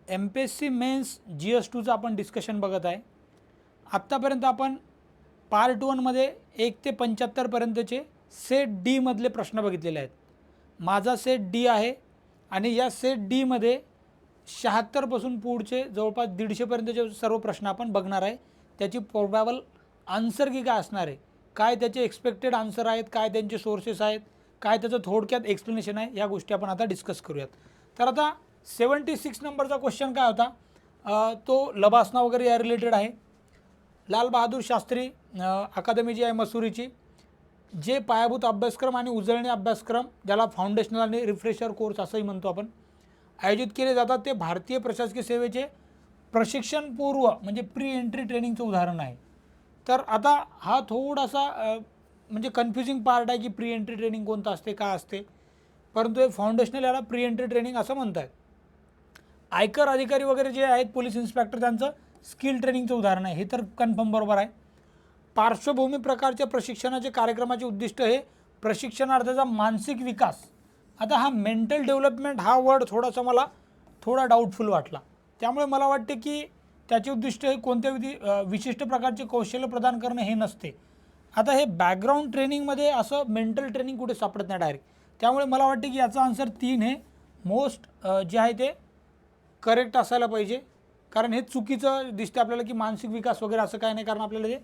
MPSC men's GS2चं आपण discussion बघत आहे. आत्तापर्यंत आपण पार्ट 1मध्ये 1 ते 75 पर्यंतचे सेट डी मधले प्रश्न बघितलेले आहेत. माझा सेट डी आहे आणि या सेट डी मध्ये 76 पासून पुढचे जवळपास 150 पर्यंतचे सर्व प्रश्न आपण बघणार आहे. त्याची प्रोबॅबल आन्सर की काय असणार आहे, काय त्याचे एक्सपेक्टेड आन्सर आहेत, काय त्यांचे सोर्सेस आहेत, काय त्याचं थोडक्यात एक्सप्लेनेशन आहे, या गोष्टी आपण आता डिस्कस करूयात. तर आता 76 नंबरचा क्वेश्चन काय होता, तो लबासना वगैरे या रिलेटेड आहे. लाल बहादूर शास्त्री अकादमी जी आहे मसुरीची, जे पायाभूत अभ्यासक्रम आणि उजळणी अभ्यासक्रम, ज्याला फाउंडेशनल आणि रिफ्रेशर कोर्स असंही म्हणतो आपण, आयोजित केले जातात, ते भारतीय प्रशासकीय सेवेचे प्रशिक्षणपूर्व म्हणजे प्री एंट्री ट्रेनिंगचं उदाहरण आहे. तर आता हा थोडासा म्हणजे कन्फ्युजिंग पार्ट आहे की प्री एंट्री ट्रेनिंग कोणतं असते, काय असते, परंतु हे फाउंडेशनल याला प्री एंट्री ट्रेनिंग असं म्हणतात. आयकर अधिकारी वगैरे जे आहेत, पोलीस इन्स्पेक्टर, त्यांचं स्किल ट्रेनिंगचं उदाहरण आहे. हे तर कन्फर्म बरोबर आहे. पार्श्वभूमी प्रकारच्या प्रशिक्षणाचे कार्यक्रमाचे उद्दिष्ट हे प्रशिक्षणार्थीचा मानसिक विकास. आता हा मेंटल डेव्हलपमेंट हा वर्ड थोडासा मला थोडा डाऊटफुल वाटला, त्यामुळे मला वाटते की त्याचे उद्दिष्ट हे कोणत्या विशिष्ट प्रकारचे कौशल्य प्रदान करणे हे नसते. आता हे बॅकग्राऊंड ट्रेनिंगमध्ये असं मेंटल ट्रेनिंग कुठे सापडत नाही डायरेक्ट, त्यामुळे मला वाटते की याचा आन्सर 3 हे मोस्ट जे आहे ते करेक्ट असायला पाहिजे. कारण हे चुकीचं दिसते आपल्याला की मानसिक विकास वगैरे असं काय नाही, कारण आपल्याला ते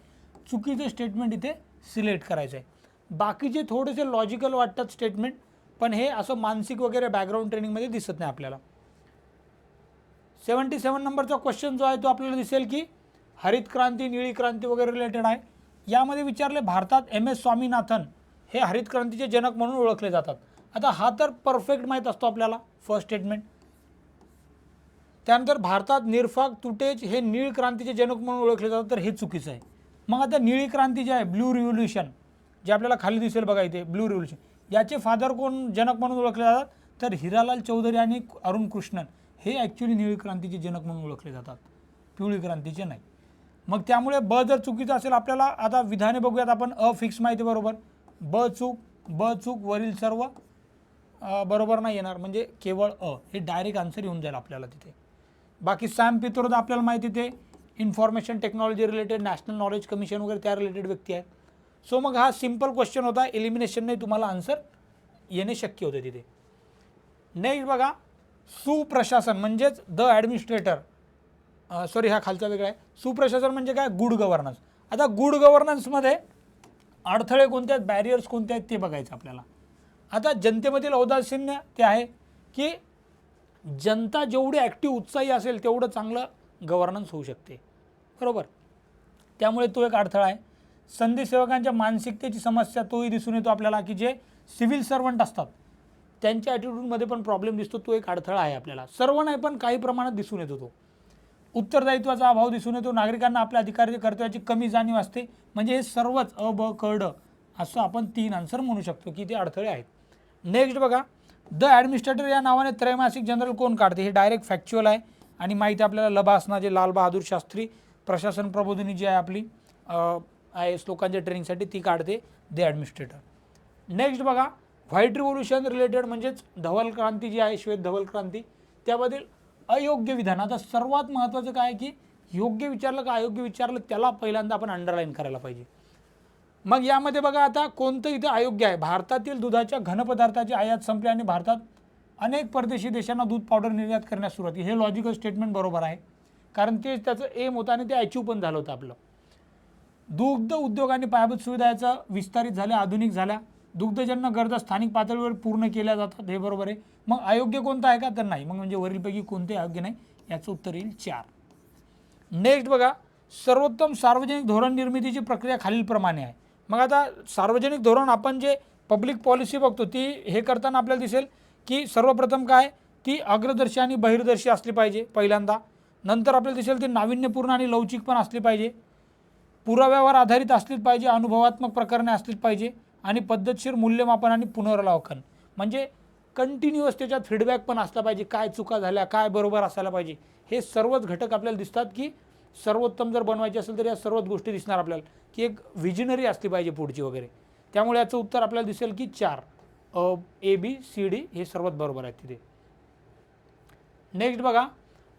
चुकीचं स्टेटमेंट इथे सिलेक्ट करायचं आहे. बाकीचे थोडेसे लॉजिकल वाटतात स्टेटमेंट, पण हे असं मानसिक वगैरे बॅकग्राऊंड ट्रेनिंगमध्ये दिसत नाही आपल्याला. 77 नंबरचा क्वेश्चन जो आहे तो आपल्याला दिसेल की हरित क्रांती, निळी क्रांती वगैरे रिलेटेड आहे. यामध्ये विचारले, भारतात MS स्वामीनाथन हे हरित क्रांतीचे जनक म्हणून ओळखले जातात. आता हा तर परफेक्ट माहीत असतो आपल्याला फर्स्ट स्टेटमेंट. त्यानंतर भारतात निरफाक तुटेज हे निळी क्रांतीचे जनक म्हणून ओळखले जातात, तर हे चुकीचं आहे. मग आता निळी क्रांती जी आहे, ब्लू रिव्होल्यूशन, जे आपल्याला खाली दिसेल बघा इथे, ब्लू रिव्होल्यूशन, याचे फादर कोण जनक म्हणून ओळखले जातात, तर हिरालाल चौधरी आणि अरुण कृष्णन हे ॲक्च्युली निळी क्रांतीचे जनक म्हणून ओळखले जातात, पिवळी क्रांतीचे नाही. मग त्यामुळे ब जर चुकीचं असेल, आपल्याला आता विधाने बघूयात आपण. फिक्स माहिती बरोबर, ब चूक, वरील सर्व बरोबर नाही येणार, म्हणजे केवळ हे डायरेक्ट आन्सर येऊन जाईल आपल्याला तिथे. बाकी सॅम पित्रोदा आपल्याला माहिती ते information technology related, national knowledge commission वगैरे त्या रिलेटेड व्यक्ती आहेत. सो मग हा सिम्पल क्वेश्चन होता, एलिमिनेशनने तुम्हाला आन्सर येणे शक्य होते तिथे. नेक्स्ट बघा, सुप्रशासन म्हणजेच द ॲडमिनिस्ट्रेटर, सॉरी हा खालचा वेगळा आहे. सुप्रशासन म्हणजे काय, गुड गव्हर्नन्स. आता गुड गव्हर्नन्समध्ये अडथळे कोणते आहेत, बॅरियर्स कोणते आहेत ते बघायचं आपल्याला. आता जनतेमधील औदासीन्य ते आहे की जनता जेवढी ॲक्टिव्ह उत्साही असेल तेवढं चांगलं गव्हर्नन्स होऊ शकते, बरोबर. त्यामुळे तो एक अडथळा आहे. संधी सेवकांच्या मानसिकतेची समस्या तोही दिसून येतो आपल्याला, की जे सिव्हिल सर्वंट असतात त्यांच्या ॲटिट्यूडमध्ये पण प्रॉब्लेम दिसतो, तो एक अडथळा आहे आपल्याला. सर्व नाही पण काही प्रमाणात दिसून येतो तो. उत्तरदायित्वाचा अभाव दिसून येतो, नागरिकांना आपल्या अधिकारी कर्तव्याची कमी जाणीव असते. म्हणजे हे सर्वच ब क ड असं आपण 3 आन्सर म्हणू शकतो की ते अडथळे आहेत. नेक्स्ट बघा, द ॲडमिनिस्ट्रेटर या नावाने त्रैमासिक जनरल कोण काढते, हे डायरेक्ट फॅक्च्युअल आहे आणि माहिती आपल्याला लबासना, जे लाल बहादूर शास्त्री प्रशासन प्रबोधिनी जी आहे आपली IAS लोकांच्या ट्रेनिंगसाठी, ती काढते द ॲडमिनिस्ट्रेटर. नेक्स्ट बघा, व्हाईट रिव्होल्यूशन रिलेटेड म्हणजेच धवल क्रांती जी आहे, श्वेत धवल क्रांती, त्यामधील अयोग्य विधान. आता सर्वात महत्त्वाचं काय की योग्य विचारलं का अयोग्य विचारलं त्याला पहिल्यांदा आपण अंडरलाईन करायला पाहिजे. मग यामध्ये बघा, आता कोणतं इथे अयोग्य आहे, भारतातील दुधाच्या घनपदार्थाची आयात संपली आणि भारतात अनेक परदेशी देशांना दूध पावडर निर्यात करण्यास सुरुवात. हे लॉजिकल स्टेटमेंट बरोबर आहे, कारण ते त्याचं एम होतं आणि ते अचीव पण झालं होतं आपलं. दुग्ध उद्योगाने पायाभूत सुविधाचा विस्तारित झाल्या, आधुनिक झाल्या, दुग्धजन्य गरजा स्थानिक पातळीवर पूर्ण केल्या जातात, हे बरोबर आहे. मग अयोग्य कोणतं आहे का, तर नाही. मग म्हणजे वरीलपैकी कोणते अयोग्य नाही, याचं उत्तर येईल 4. नेक्स्ट बघा, सर्वोत्तम सार्वजनिक धोरण निर्मितीची प्रक्रिया खालीलप्रमाणे आहे. मग आता सार्वजनिक धोरण आपण जे पब्लिक पॉलिसी बघतो ती हे करताना आपल्याला दिसेल की सर्वप्रथम काय, ती अग्रदर्शी आणि बहिर्दर्शी असली पाहिजे पहिल्यांदा. नंतर आपल्याला दिसेल ती नाविन्यपूर्ण आणि लवचिक पण असली पाहिजे, पुराव्यावर आधारित असलीच पाहिजे, अनुभवात्मक प्रकरणे असलीच पाहिजे आणि पद्धतशीर मूल्यमापन आणि पुनरावलोकन, म्हणजे कंटिन्युअस त्याच्यात फीडबॅक पण असला पाहिजे, काय चुका झाल्या, काय बरोबर असायला पाहिजे. हे सर्वच घटक आपल्याला दिसतात की सर्वोत्तम जर बनवायचे असेल तर या सर्वच गोष्टी दिसणार आपल्याला, की एक व्हिजनरी असली पाहिजे पुढची वगैरे. त्यामुळे याचं उत्तर आपल्याला दिसेल की 4, A B C D हे सर्वात बरोबर आहे तिथे. नेक्स्ट बघा,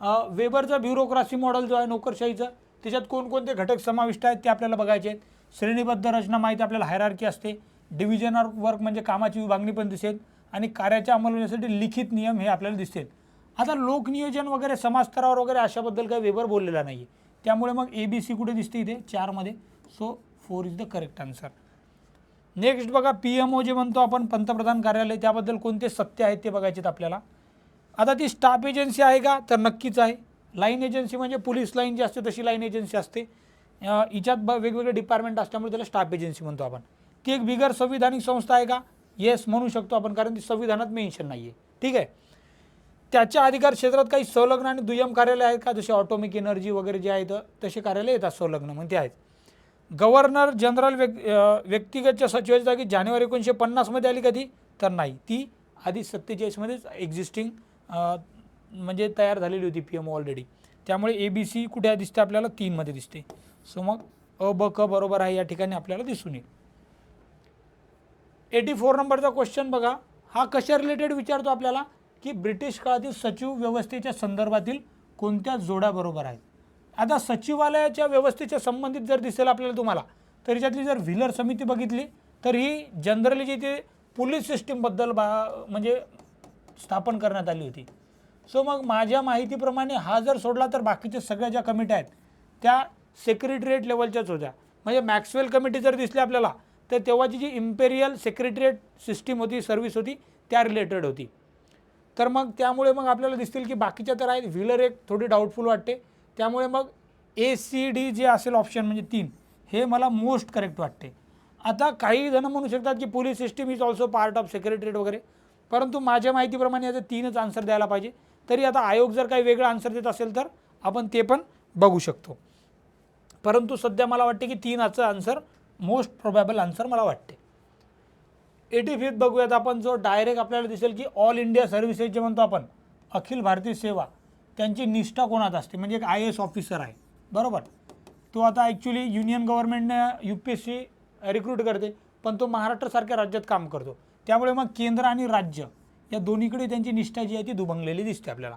वेबरचा ब्युरोक्रासी मॉडेल जो आहे नोकरशाहीचा, त्याच्यात कोणकोणते घटक समाविष्ट आहेत ते आपल्याला बघायचे आहेत. श्रेणीबद्ध रचना माहिती आपल्याला हायरार्की असते. डिव्हिजन ऑफ वर्क म्हणजे कामाची विभागणी पण दिसेल आणि कार्याच्या अंमलबजावणीसाठी लिखित नियम हे आपल्याला दिसतील. आता लोकनियोजन वगैरे समाज स्तरावर वगैरे अशाबद्दल काही वेबर बोललेला नाही आहे. त्यामुळे मग ABC कुठे दिसते इथे 4 मध्ये. So 4 is the correct answer. Next बघा PMO जे म्हणतो आपण पंतप्रधान कार्यालय, त्याबद्दल कोणते सत्य आहेत ते बघायचे आपल्याला. आता ती स्टाफ एजन्सी आहे का, तर नक्कीच आहे. लाईन एजन्सी म्हणजे पोलीस लाईन जी असते तशी लाईन एजन्सी असते. हिच्यात वेगवेगळे डिपार्टमेंट असल्यामुळे त्याला स्टाफ एजन्सी म्हणतो आपण. ती एक बिगर संविधानिक संस्था आहे का, येस म्हणू शकतो आपण, कारण ती संविधानात मेन्शन नाही आहे. ठीक आहे. त्याच्या अधिकार क्षेत्रात काही संलग्न आणि दुय्यम कार्यालय आहेत का, जसे ऑटोमिक एनर्जी वगैरे जे आहेत तसे कार्यालय येतात संलग्न, मग ते आहेत. गव्हर्नर जनरल व्यक्तिगतच्या सचिवाची जागी जानेवारी 1950 मध्ये आली कधी, तर नाही, ती आधी 47 मध्येच एक्झिस्टिंग म्हणजे तयार झालेली होती PMO ऑलरेडी. त्यामुळे ABC कुठे दिसते आपल्याला 3 मध्ये दिसते. सो मग ब क बरोबर आहे या ठिकाणी आपल्याला दिसून येईल. 84 नंबरचा क्वेश्चन बघा, हा कशा रिलेटेड विचारतो आपल्याला, की ब्रिटिश काळातील सचिव व्यवस्थेच्या संदर्भातील कोणत्या जोड्या बरोबर आहेत. आता सचिवालयाच्या व्यवस्थेच्या संबंधित जर दिसेल आपल्याला तुम्हाला, तर याच्यातली जर व्हीलर समिती बघितली तर ही जनरली जी ते पोलीस सिस्टीमबद्दल म्हणजे स्थापन करण्यात आली होती. सो मग माझ्या माहितीप्रमाणे हा जर सोडला तर बाकीच्या सगळ्या ज्या कमिट्या आहेत त्या सेक्रेटरिएट लेवलच्याच होत्या. म्हणजे मॅक्सवेल कमिटी जर दिसली आपल्याला तर तेव्हाची जी इम्पेरियल सेक्रेटरिएट सिस्टीम होती, सर्व्हिस होती, त्या रिलेटेड होती. तर मग त्यामुळे मग आपल्याला दिसतील की बाकीच्या तर आहेत. व्हीलर एक थोडी डाऊटफुल वाटते. त्यामुळे मग ACD जे असेल ऑप्शन म्हणजे 3 हे मला मोस्ट करेक्ट वाटते. आता काही जण म्हणू शकतात की police system is also part of secretariat वगैरे, परंतु माझ्या माहितीप्रमाणे याचं 3च आन्सर द्यायला पाहिजे. तरी आता आयोग जर काही वेगळं आन्सर देत असेल तर आपण ते पण बघू शकतो. परंतु सध्या मला वाटते की 3चं आन्सर मोस्ट प्रोबॅबल आन्सर मला वाटते. 85th बघूयात आपण, जो डायरेक्ट आपल्याला दिसेल की ऑल इंडिया सर्व्हिसेस जे म्हणतो आपण, अखिल भारतीय सेवा, त्यांची निष्ठा कोणात असते, म्हणजे एक IAS ऑफिसर आहे बरोबर. तो आता ॲक्च्युली युनियन गव्हर्नमेंटने UPSC रिक्रूट करते, पण तो महाराष्ट्रासारख्या राज्यात काम करतो. त्यामुळे मग केंद्र आणि राज्य या दोन्हीकडे त्यांची निष्ठा जी आहे ती दुभंगलेली दिसते आपल्याला.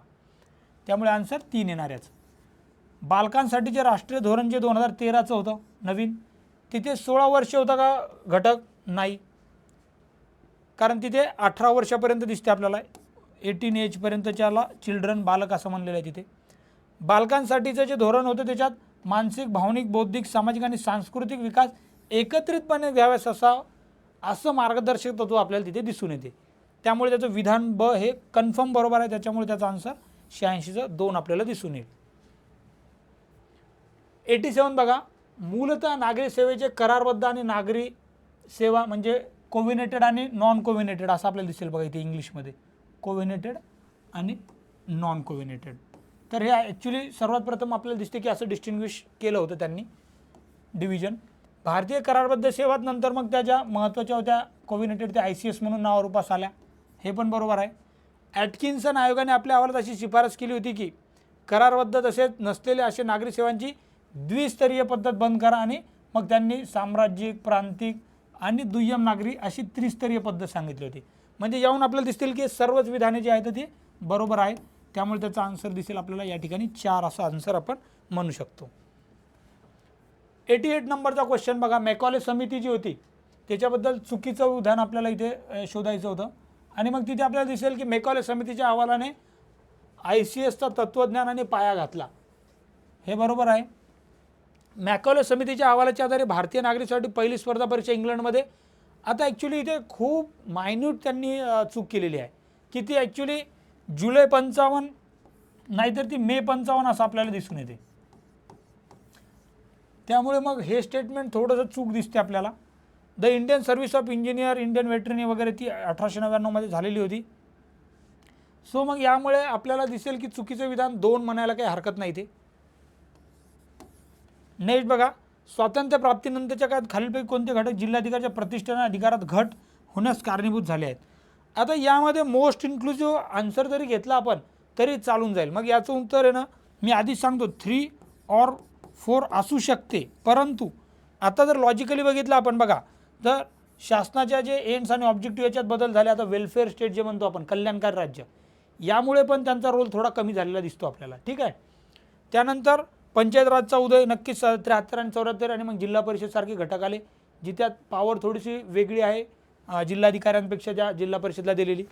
त्यामुळे आन्सर 3 येणार याचं. बालकांसाठीचे राष्ट्रीय धोरण जे 2013चं होतं नवीन, तिथे 16 वर्ष होता का घटक, नाही, कारण तिथे 18 वर्षापर्यंत दिसते आपल्याला. 18 एजपर्यंतच्याला चिल्ड्रन, बालक असं म्हणलेलं आहे तिथे. बालकांसाठीचं जे धोरण होतं त्याच्यात मानसिक, भावनिक, बौद्धिक, सामाजिक आणि सांस्कृतिक विकास एकत्रितपणे घ्याव्यास असं मार्गदर्शक तत्व आपल्याला तिथे दिसून येते. त्यामुळे त्याचं विधान ब हे कन्फर्म बरोबर आहे. त्याच्यामुळे त्याचा आन्सर 86चं 2 आपल्याला दिसून येईल. 87 बघा, मूलतः नागरी सेवेचे करारबद्ध आणि नागरी सेवा म्हणजे कोव्हिनेटेड आणि नॉन कोव्हिनेटेड असं आपल्याला दिसेल बघा इथे इंग्लिशमध्ये, कोव्हिनेटेड आणि नॉन कोव्हिनेटेड. तर हे ॲक्च्युली सर्वात प्रथम आपल्याला दिसते की असं डिस्टिंग्विश केलं होतं त्यांनी डिव्हिजन. भारतीय करारबद्ध सेवात नंतर मग त्या ज्या महत्त्वाच्या होत्या कोव्हिनेटेड त्या ICS म्हणून नावारूपास आल्या, हे पण बरोबर आहे. ॲटकिन्सन आयोगाने आपल्या अहवालात अशी शिफारस केली होती की करारबद्ध तसेच नसलेले असे नागरी सेवांची द्विस्तरीय पद्धत बंद करा, आणि मग त्यांनी साम्राज्यिक, प्रांतिक आणि दुय्यम नागरी अशी त्रिस्तरीय पद्धत सांगितली होती. म्हणजे याहून आपल्याला दिसतील की सर्वच विधाने जी आहेत ती बरोबर आहेत. त्यामुळे त्याचा आन्सर दिसेल आपल्याला या ठिकाणी 4 असा आन्सर आपण म्हणू शकतो. 88 नंबरचा क्वेश्चन बघा, मॅकॉले समिती जी होती त्याच्याबद्दल चुकीचं विधान आपल्याला इथे शोधायचं होतं. आणि मग तिथे आपल्याला दिसेल की मॅकॉले समितीच्या अहवालाने ICSचा तत्त्वज्ञान आणि पाया घातला, हे बरोबर आहे. मॅकॉले समितीच्या अहवालाच्या आधारे भारतीय नागरिकसाठी पहिली स्पर्धा परीक्षा इंग्लंडमध्ये. आता ॲक्च्युली इथे खूप मायन्यूट त्यांनी चूक केलेली आहे की ती ॲक्च्युली जुलै 55 नाहीतर ती मे 55 असं आपल्याला दिसून येते. त्यामुळे मग हे स्टेटमेंट थोडंसं चूक दिसते आपल्याला. The Indian service of engineer, Indian veterinary वगैरे ती 1899 मध्ये झालेली होती. सो मग यामुळे आपल्याला दिसेल की चुकीचं विधान 2 म्हणायला काही हरकत नाही ते. नेक्स्ट बघा, स्वातंत्र्य प्राप्तीनंतरच्या काळात खालीलपैकी कोणते घटक जिल्हाधिकाऱ्याच्या प्रतिष्ठा आणि अधिकारात घट होण्यास कारणीभूत झाले आहेत. आता यामध्ये मोस्ट इन्क्लुसिव्ह आन्सर जरी घेतला आपण तरी चालून जाईल. मग याचं उत्तर आहे ना, मी आधीच सांगतो 3 और 4 असू शकते. परंतु आता जर लॉजिकली बघितलं आपण बघा, तर शासनाच्या जे एंड्स आणि ऑब्जेक्टिव्ह याच्यात बदल झाले. आता वेलफेअर स्टेट जे म्हणतो आपण, कल्याणकारी राज्य, यामुळे पण त्यांचा रोल थोडा कमी झालेला दिसतो आपल्याला, ठीक आहे. त्यानंतर पंचायत राजचा उदय नक्कीच 73 आणि 74 आणि मग जिल्हा परिषदसारखे घटक आले, जिथे पॉवर थोडीशी वेगळी आहे जिल्हाधिकाऱ्यांपेक्षा ज्या जिल्हा परिषदला दिलेली.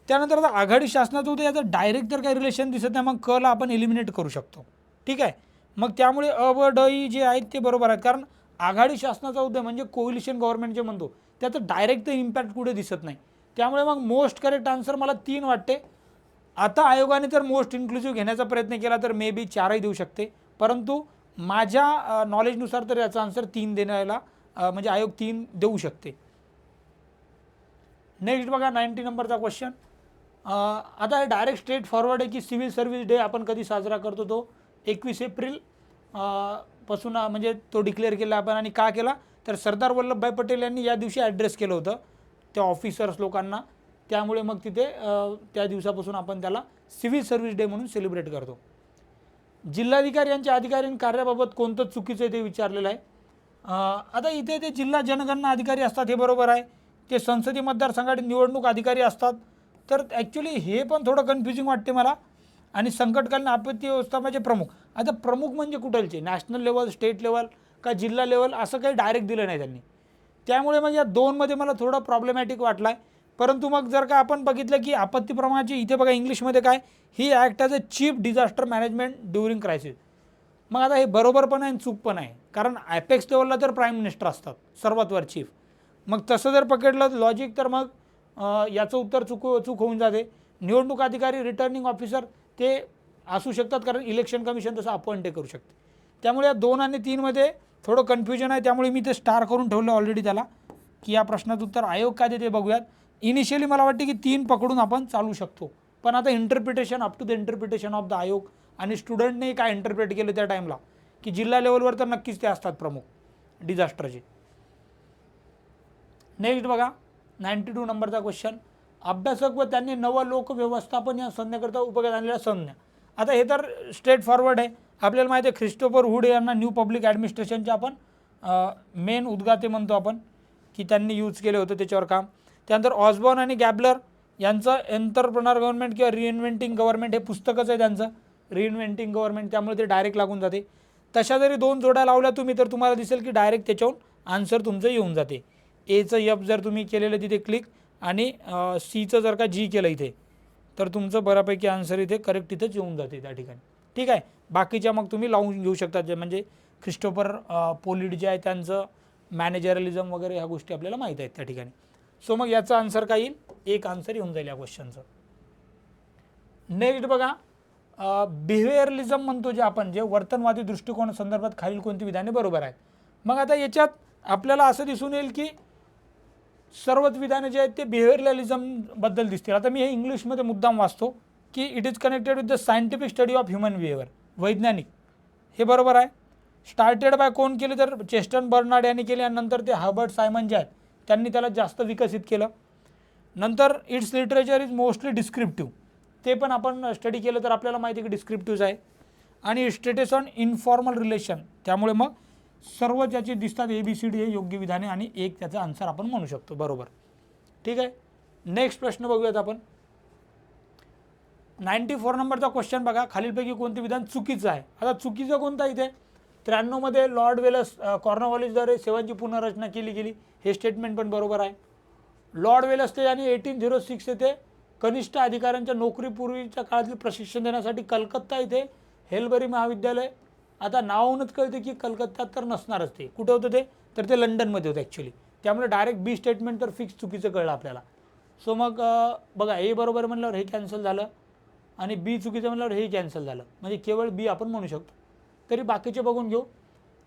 त्यानंतर आता आघाडी शासनाचं उदय याचं डायरेक्ट तर काही रिलेशन दिसत नाही, मग क ला आपण एलिमिनेट करू शकतो, ठीक आहे. मग त्यामुळे अ व ड ई जे आहेत ते बरोबर आहेत, कारण आघाडी शासनाचा उदय म्हणजे कोलिशन गव्हर्नमेंट जे म्हणतो त्याचं डायरेक्ट इम्पॅक्ट कुठे दिसत नाही. त्यामुळे मग मोस्ट करेक्ट आन्सर मला 3 वाटते. आता आयोगाने जर मोस्ट इन्क्लुसिव्ह घेण्याचा प्रयत्न केला तर मे बी 4ही देऊ शकते, परंतु माझ्या नॉलेजनुसार तर याचा आन्सर 3 देण्याला म्हणजे आयोग 3 देऊ शकते. नेक्स्ट बघा 90 नंबरचा क्वेश्चन. आता हे डायरेक्ट स्ट्रेट फॉरवर्ड आहे की सिव्हिल सर्व्हिस डे आपण कधी साजरा करतो, तो 21 एप्रिल पासून म्हणजे तो डिक्लेअर केला आपण. आणि का केला तर सरदार वल्लभभाई पटेल यांनी या दिवशी ॲड्रेस केलं होतं त्या ऑफिसर्स लोकांना, त्यामुळे मग तिथे त्या दिवसापासून आपण त्याला सिव्हिल सर्व्हिस डे म्हणून सेलिब्रेट करतो. जिल्हाधिकारी यांच्या अधिकारी कार्याबाबत कोणतं चुकीचं आहे ते विचारलेलं आहे. आता इथे ते जिल्हा जनगणना अधिकारी असतात हे बरोबर आहे, ते संसदीय मतदारसंघातील निवडणूक अधिकारी असतात, तर ॲक्च्युली हे पण थोडं कन्फ्युजिंग वाटते मला. आणि संकटकालीन आपत्ती व्यवस्थापनाचे प्रमुख, आता प्रमुख म्हणजे कुठलचे, नॅशनल लेवल, स्टेट लेवल का जिल्हा लेवल, असं काही डायरेक्ट दिलं नाही त्यांनी, त्यामुळे मग या 2मध्ये मला थोडं प्रॉब्लेमॅटिक वाटला आहे. परंतु मग जर का आपण बघितलं की आपत्ती प्रमाणाची इथे बघा इंग्लिशमध्ये काय, ही act as a chief disaster management during crisis. मग आता हे बरोबर पण आहे आणि चूक पण आहे, कारण ॲपेक्स लेवलला तर प्राईम मिनिस्टर असतात सर्वात वर चीफ. मग तसं जर पकडलं लॉजिक तर मग याचं उत्तर चूक होऊन जाते. निवडणूक अधिकारी, रिटर्निंग ऑफिसर ते असू शकतात, कारण इलेक्शन कमिशन तसं अपॉइंट करू शकते. त्यामुळे या 2 आणि 3मध्ये थोडं कन्फ्युजन आहे, त्यामुळे मी ते स्टार करून ठेवलं ऑलरेडी त्याला, की या प्रश्नाचं उत्तर आयोग काय देते बघूयात. इनिशियली मला वाटते की 3 पकडून आपण चालू शकतो, पण आता interpretation up to the interpretation of the आयोग आणि स्टुडंटने काय इंटरप्रेट केलं त्या टाईमला, की जिल्हा लेवलवर तर नक्कीच ते असतात प्रमुख डिझास्टरचे. नेक्स्ट बघा 92 नंबरचा क्वेश्चन. अभ्यासक व त्यांनी नव लोक व्यवस्थापन या संज्ञेकरता उपयोगात आणलेल्या संज्ञा. आता हे तर स्ट्रेट फॉरवर्ड आहे, आपल्याला माहिती आहे ख्रिस्टोफर हुड यांना न्यू पब्लिक ॲडमिनिस्ट्रेशनचे आपण मेन उद्गाते म्हणतो आपण, की त्यांनी यूज केले होते त्याच्यावर काम. त्यानंतर ऑसबॉर्न आणि गॅबलर यांचं एंटरप्रेन्योर गव्हर्नमेंट किंवा रिइन्व्हेंटिंग गव्हर्नमेंट हे पुस्तकच आहे त्यांचं, रिइन्व्हेंटिंग गव्हर्नमेंट, त्यामुळे ते डायरेक्ट लागून जाते. तशा जरी 2 जोड्या लावल्या तुम्ही तर तुम्हाला दिसेल की डायरेक्ट त्याच्याहून आन्सर तुमचं येऊन जाते. एचं यप जर तुम्ही केलेलं तिथे क्लिक आणि सीचं जर का जी केलं इथे, तर तुमचं बऱ्यापैकी आन्सर इथे करेक्ट इथेच येऊन जाते त्या ठिकाणी, ठीक आहे. बाकीच्या मग तुम्ही लावून घेऊ शकता, जे म्हणजे ख्रिस्टोफर पोलिड जे आहे त्यांचं मॅनेजरलिझम वगैरे ह्या गोष्टी आपल्याला माहीत आहेत त्या ठिकाणी. सो मग याचा आन्सर काय येईल, एक आन्सर येऊन जाईल या क्वेश्चनचं. नेक्स्ट बघा बिहेवियरलिझम म्हणतो जे आपण, जे वर्तनवादी दृष्टिकोन संदर्भात खालील कोणती विधाने बरोबर आहेत. मग आता याच्यात आपल्याला असं दिसून येईल की सर्वच विधाने जे आहेत ते बिहेवियरलिझमबद्दल दिसतील. आता मी हे इंग्लिशमध्ये मुद्दाम वाचतो की it is connected with the scientific study of human behaviour, वैज्ञानिक, हे बरोबर आहे. स्टार्टेड बाय कोण केले तर चेस्टन बर्नार्ड यांनी केले, आणि नंतर ते हर्बर्ट सायमन जे आहेत त्यांनी त्याला जास्त विकसित केलं. नंतर it's literature is mostly descriptive, ते पण आपण स्टडी केलं तर आपल्याला माहिती आहे की डिस्क्रिप्टिव्ह आहे. आणि स्टेटस ऑन इन्फॉर्मल रिलेशन, त्यामुळे मग सर्व ज्याचे दिसतात ABCD हे योग्य विधाने आणि एक त्याचा आन्सर आपण म्हणू शकतो बरोबर, ठीक आहे. नेक्स्ट प्रश्न बघूयात आपण. 94 नंबरचा क्वेश्चन बघा, खालीलपैकी कोणते विधान चुकीचं आहे. आता चुकीचं कोणतं इथे, 93 मध्ये लॉर्ड वेलस कॉर्नवॉलिसद्वारे सेवांची पुनर्रचना केली गेली, हे स्टेटमेंट पण बरोबर आहे. लॉर्ड वेलस यांनी 1806 येथे कनिष्ठ अधिकाऱ्यांच्या नोकरीपूर्वीच्या काळातील प्रशिक्षण देण्यासाठी कलकत्ता येथे हेलबरी महाविद्यालय, आता नावावरूनच कळते की कलकत्त्यात तर नसणारच, ते कुठं होतं तर ते लंडनमध्ये होतं ॲक्च्युली, त्यामुळे डायरेक्ट बी स्टेटमेंट तर फिक्स चुकीचं कळलं आपल्याला. सो मग बघा ए बरोबर म्हणल्यावर हे कॅन्सल झालं आणि बी चुकीचं म्हणल्यावर हे कॅन्सल झालं, म्हणजे केवळ बी आपण म्हणू शकतो. तरी बाकीचे बघून घेऊ.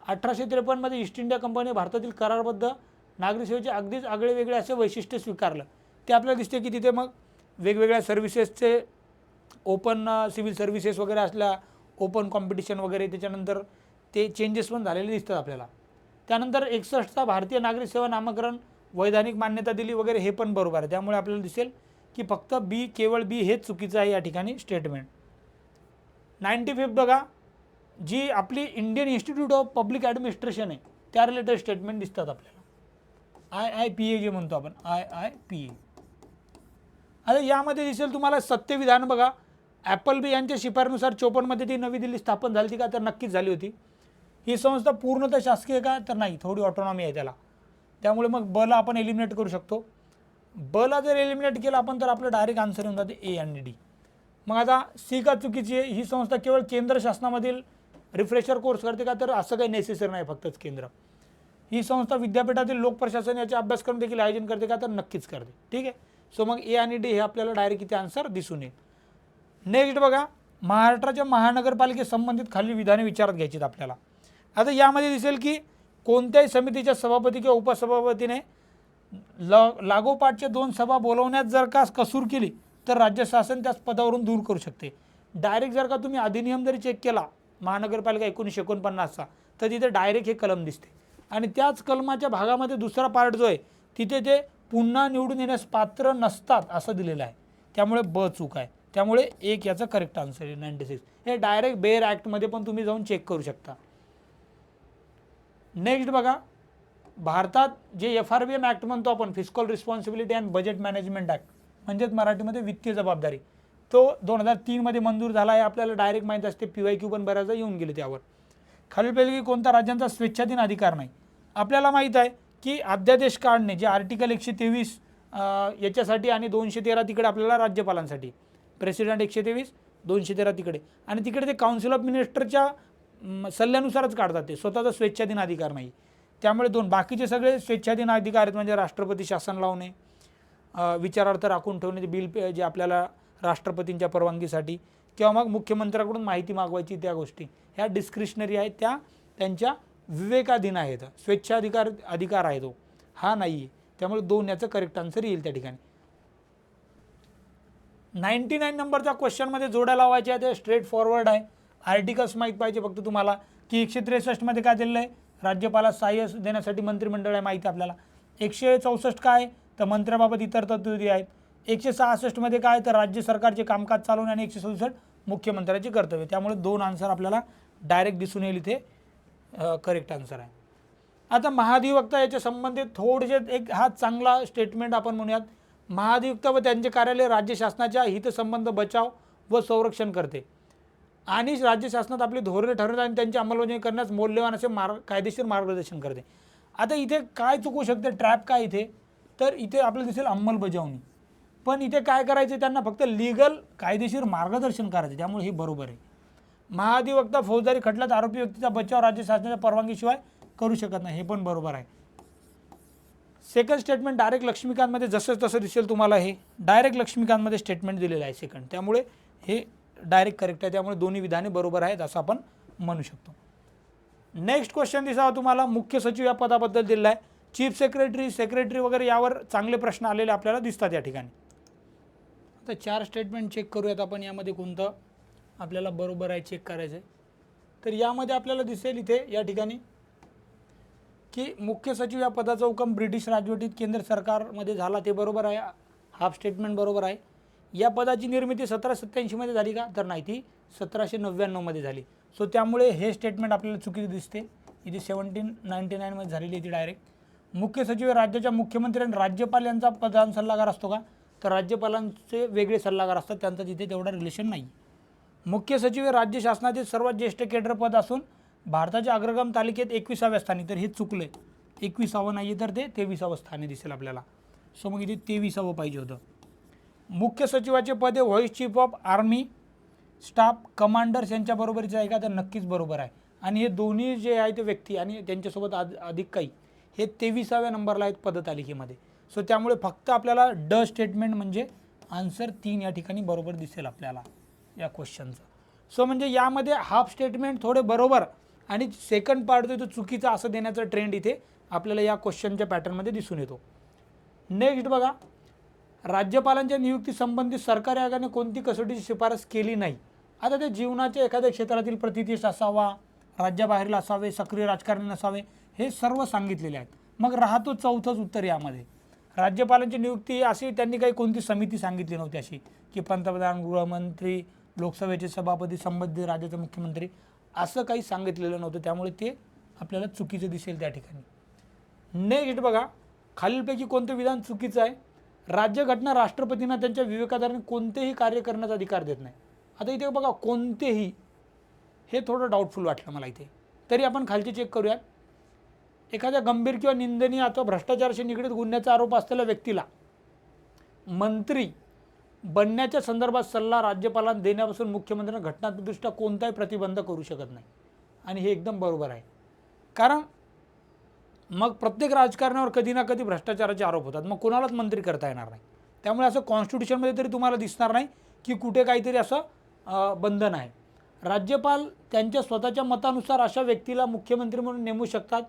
1853 मध्ये ईस्ट इंडिया कंपनी भारतातील करारबद्ध नागरी सेवेचे अगदीच आगळे वेगळे असे वैशिष्ट्य स्वीकारलं, ते आपल्याला दिसते की तिथे मग वेगवेगळ्या सर्व्हिसेसचे ओपन सिव्हिल सर्व्हिसेस वगैरे असल्या, ओपन कॉम्पिटिशन वगैरे, त्याच्यानंतर ते चेंजेस पण झालेले दिसतात आपल्याला. त्यानंतर 61चा भारतीय नागरिक सेवा नामकरण वैधानिक मान्यता दिली वगैरे, हे पण बरोबर आहे. त्यामुळे आपल्याला दिसेल की फक्त बी, केवळ बी हेच चुकीचं आहे या ठिकाणी स्टेटमेंट. 95 बघा, जी आपली Indian institute of public administration आहे त्या रिलेटेड स्टेटमेंट दिसतात आपल्याला. IIPA जे म्हणतो आपण, IIPA. आता यामध्ये दिसेल तुम्हाला सत्यविधान बघा, ॲपलबी यांच्या शिफारसीनुसार 54 मध्ये ती नवी दिल्ली स्थापन झाली का, तर नक्कीच झाली होती. ही संस्था पूर्णतः शासकीय का, तर नाही, थोडी ऑटोनॉमी आहे त्याला. त्यामुळे मग ब ला आपण एलिमिनेट करू शकतो. ब ला जर एलिमिनेट केलं आपण तर आपलं डायरेक्ट आन्सर येऊन जाते ए आणि डी. मग आता सी का चुकीची आहे. ही संस्था केवळ केंद्र शासनामधील रिफ्रेशर कोर्स करते का, तर असं काही नेसेसरी नाही, फक्तच केंद्र. ही संस्था विद्यापीठातील लोकप्रशासन याचे अभ्यासक्रम देखील आयोजन करते का, तर नक्कीच करते. ठीक आहे. सो मग ए आणि डी हे आपल्याला डायरेक्ट इथे आन्सर दिसून येईल. नेक्स्ट बघा, महाराष्ट्राच्या महानगरपालिकेसंबंधित खालील विधाने विचारात घ्यायची आपल्याला. आता यामध्ये दिसेल की कोणत्याही समितीच्या सभापती किंवा उपसभापतीने लागोपाठच्या 2 सभा बोलवण्यात जर का कसूर केली तर राज्य शासन त्याच पदावरून दूर करू शकते. डायरेक्ट जर का तुम्ही अधिनियम जरी चेक केला महानगरपालिका 1949चा, तर तिथे डायरेक्ट हे कलम दिसते. आणि त्याच कलमाच्या भागामध्ये दुसरा पार्ट जो आहे तिथे ते पुन्हा निवडून येण्यास पात्र नसतात असं दिलेलं आहे. त्यामुळे ब चूक आहे. त्यामुळे एक याचा करेक्ट आन्सर आहे 96. हे डायरेक्ट बेअर ॲक्टमध्ये पण तुम्ही जाऊन चेक करू शकता. नेक्स्ट बघा, भारतात जे FRBM ॲक्ट म्हणतो आपण, fiscal responsibility and budget management act, म्हणजेच मराठीमध्ये वित्तीय जबाबदारी, तो 2003 मध्ये मंजूर झाला आहे. आपल्याला डायरेक्ट माहीत असते, PYQ पण बऱ्याचदा येऊन गेले त्यावर. खालीलपैकी कोणत्या राज्यांचा स्वेच्छाधीन अधिकार नाही. आपल्याला माहीत आहे की अध्यादेश काढणे जे आर्टिकल 123 याच्यासाठी आणि 213 तिकडे आपल्याला राज्यपालांसाठी, प्रेसिडेंट 123, 213 तिकडे, आणि तिकडे ते काउन्सिल ऑफ मिनिस्टरच्या सल्ल्यानुसारच काढतात, ते स्वतःचा स्वेच्छाधीन अधिकार नाही. त्यामुळे बाकीचे सगळे स्वेच्छाधीन अधिकार आहेत, म्हणजे राष्ट्रपती शासन लावणे, विचारार्थ राखून ठेवणे, ते बिल जे आपल्याला राष्ट्रपतींच्या परवानगीसाठी, किंवा मग मुख्यमंत्र्याकडून माहिती मागवायची, त्या गोष्टी ह्या डिस्क्रिशनरी आहेत, त्या त्यांच्या विवेकाधीन आहेत. अधिकार आहे तो, हा नाही आहे. त्यामुळे 2 याचं करेक्ट आन्सर येईल त्या ठिकाणी. 99 नंबरच्या क्वेश्चनमध्ये जोड्या लावायच्या आहे, ते स्ट्रेट फॉरवर्ड आहे. आर्टिकल्स माहीत पाहिजे फक्त तुम्हाला की 163 मध्ये काय दिलेलं आहे, राज्यपालास सहाय्य देण्यासाठी मंत्रिमंडळ आहे, माहिती आपल्याला. 164 काय, तर मंत्र्याबाबत इतर तरतुदी आहेत. 166 मध्ये काय, तर राज्य सरकारचे कामकाज चालवणे, आणि 167 मुख्यमंत्र्याचे कर्तव्य. त्यामुळे 2 आन्सर आपल्याला डायरेक्ट दिसून येईल, इथे करेक्ट आन्सर आहे. आता महाधिवक्ता याच्या संबंधित थोडेसे एक हा चांगला स्टेटमेंट आपण म्हणूयात. महाधिवक्ता व त्यांचे कार्यालय राज्य शासनाच्या हितसंबंध बचाव व संरक्षण करते आणि राज्य शासनात आपली धोरणे ठरवतात आणि त्यांची अंमलबजावणी करण्यास मौल्यवान असे कायदेशीर मार्गदर्शन करते. आता इथे काय चुकू शकते, ट्रॅप काय इथे, तर इथे आपल्याला दिसेल अंमलबजावणी, पण इथे काय करायचे, त्यांना फक्त लीगल कायदेशीर मार्गदर्शन करायचे. त्यामुळे हे बरोबर आहे. महाधिवक्ता फौजदारी खटल्यात आरोपी व्यक्तीचा बचाव राज्य शासनाच्या परवानगीशिवाय करू शकत नाही, हे पण बरोबर आहे. सेकंड स्टेटमेंट डायरेक्ट लक्ष्मीकांतमध्ये जसं तसं दिसेल तुम्हाला, हे डायरेक्ट लक्ष्मीकांतमध्ये स्टेटमेंट दिलेलं आहे सेकंड, त्यामुळे हे डायरेक्ट करेक्ट आहे. त्यामुळे दोन्ही विधाने बरोबर आहेत असं आपण म्हणू शकतो. नेक्स्ट क्वेश्चन दिसावा तुम्हाला, मुख्य सचिव या पदाबद्दल दिलेला आहे. चीफ सेक्रेटरी वगैरे यावर चांगले प्रश्न आलेले आपल्याला दिसतात या ठिकाणी. आता 4 स्टेटमेंट चेक करूयात आपण, यामध्ये कोणतं आपल्याला बरोबर आहे चेक करायचं आहे. तर यामध्ये आपल्याला दिसेल इथे या ठिकाणी की मुख्य सचिव या पदाचा हुकम ब्रिटिश राजवटीत केंद्र सरकारमध्ये झाला, ते बरोबर आहे. हाफ स्टेटमेंट बरोबर आहे. या पदाची निर्मिती 1787 मध्ये झाली का, तर नाही, ती 1799 मध्ये झाली. सो त्यामुळे हे स्टेटमेंट आपल्याला चुकीचं दिसते. इथे 1799 मध्ये झालेली आहे ती डायरेक्ट. मुख्य सचिव राज्याच्या मुख्यमंत्री आणि राज्यपाल यांचा प्रधान सल्लागार असतो का, तर राज्यपालांचे वेगळे सल्लागार असतात, त्यांचं तिथे तेवढा रिलेशन नाही. मुख्य सचिव हे राज्य शासनाचे सर्वात ज्येष्ठ केडर पद असून भारताच्या अग्रगाम तालिकेत 21व्या स्थानी, तर हे चुकलं आहे. 21वं नाही तर ते 23वं स्थानी दिसेल आपल्याला. सो मग इथे 23वं पाहिजे होतं. मुख्य सचिवाचे पद हे vice chief of army staff commanders यांच्या बरोबरीचे आहे का, तर नक्कीच बरोबर आहे. आणि हे दोन्ही जे आहे ते व्यक्ती आणि त्यांच्यासोबत अधिक काही हे 23व्या नंबरला आहेत पदतालिकेमध्ये. सो त्यामुळे फक्त आपल्याला ड स्टेटमेंट म्हणजे आन्सर 3 या ठिकाणी बरोबर दिसेल आपल्याला या क्वेश्चनचं. सो म्हणजे यामध्ये हाफ स्टेटमेंट थोडे बरोबर आणि सेकंड पार्ट जो तो चुकीचा असं देण्याचा ट्रेंड इथे आपल्याला या क्वेश्चनच्या पॅटर्नमध्ये दिसून येतो. नेक्स्ट बघा, राज्यपालांच्या नियुक्ती संबंधित सरकारी आयोगाने कोणती कसोटीची शिफारस केली नाही. आता ते जीवनाच्या एखाद्या क्षेत्रातील प्रतिष्ठा असावा, राज्याबाहेरील असावे, सक्रिय राजकारणी नसावे, हे सर्व सांगितलेले आहेत. मग राहतो चौथंच उत्तर यामध्ये. राज्यपालांची नियुक्ती अशी त्यांनी काही कोणती समिती सांगितली नव्हती अशी की पंतप्रधान, गृहमंत्री, लोकसभेचे सभापती, संबंधित राज्याचे मुख्यमंत्री, असं काही सांगितलेलं नव्हतं. त्यामुळे ते आपल्याला चुकीचं दिसेल त्या ठिकाणी. नेक्स्ट बघा, खालीलपैकी कोणतं विधान चुकीचं आहे, राज्यघटना राष्ट्रपतींना त्यांच्या विवेकाधारे कोणतेही कार्य करण्याचा अधिकार देत नाही. आता इथे बघा कोणतेही, हे थोडं डाऊटफुल वाटलं मला इथे, तरी आपण खालची चेक करूयात. एखाद्या गंभीर किंवा निंदनीय अथवा भ्रष्टाचाराशी निगडीत गुन्ह्याचा आरोप असलेल्या व्यक्तीला मंत्री बनण्याच्या संदर्भात सल्ला राज्यपालांना देण्यापासून मुख्यमंत्र्यांना घटनात्मकदृष्ट्या कोणताही प्रतिबंध करू शकत नाही. आणि हे एकदम बरोबर आहे, कारण मग प्रत्येक राजकारणावर कधी ना कधी भ्रष्टाचाराचे आरोप होतात, मग कोणालाच मंत्री करता येणार नाही. त्यामुळे असं कॉन्स्टिट्यूशनमध्ये तरी तुम्हाला दिसणार नाही की कुठे काहीतरी असं बंधन आहे. राज्यपाल त्यांच्या स्वतःच्या मतानुसार अशा व्यक्तीला मुख्यमंत्री म्हणून नेमू शकतात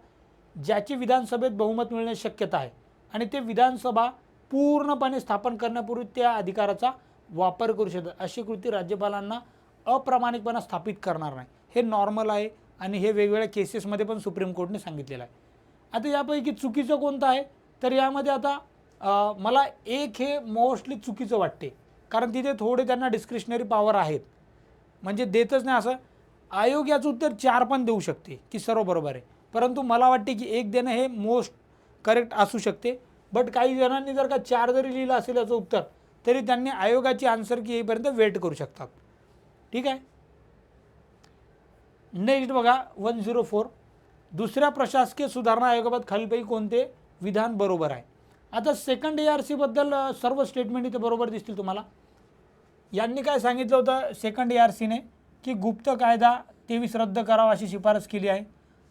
ज्याची विधानसभेत बहुमत मिळण्याची शक्यता आहे आणि ते विधानसभा पूर्णपणे स्थापन करण्यापूर्वी त्या अधिकाराचा वापर करू शकतात. अशी कृती राज्यपालांना अप्रामाणिकपणा स्थापित करणार नाही. हे नॉर्मल आहे आणि हे वेगवेगळ्या केसेसमध्ये पण सुप्रीम कोर्टने सांगितलेलं आहे. आता यापैकी चुकीचं कोणतं आहे, तर यामध्ये आता मला एक हे मोस्टली चुकीचं वाटते, कारण तिथे थोडे त्यांना डिस्क्रिशनरी पॉवर आहेत, म्हणजे देतच नाही असं. आयोग याचं उत्तर 4 पण देऊ शकते की सर्व बरोबर आहे, परंतु मला वाटते की 1 देणं हे मोस्ट करेक्ट असू शकते. बट काही जणांनी जर का 4 जरी लिहिलं असेल याचं उत्तर, तरी त्यांनी आयोगाची आन्सर की येईपर्यंत वेट करू शकतात. ठीक आहे. नेक्स्ट बघा 104, दुसऱ्या प्रशासकीय सुधारणा आयोगाबाबत खालीलपैकी कोणते विधान बरोबर आहे. आता सेकंड ARC बद्दल सर्व स्टेटमेंट इथे बरोबर दिसतील तुम्हाला. यांनी काय सांगितलं होतं सेकंड ARCने की गुप्त कायदा 23 रद्द करावा अशी शिफारस केली आहे.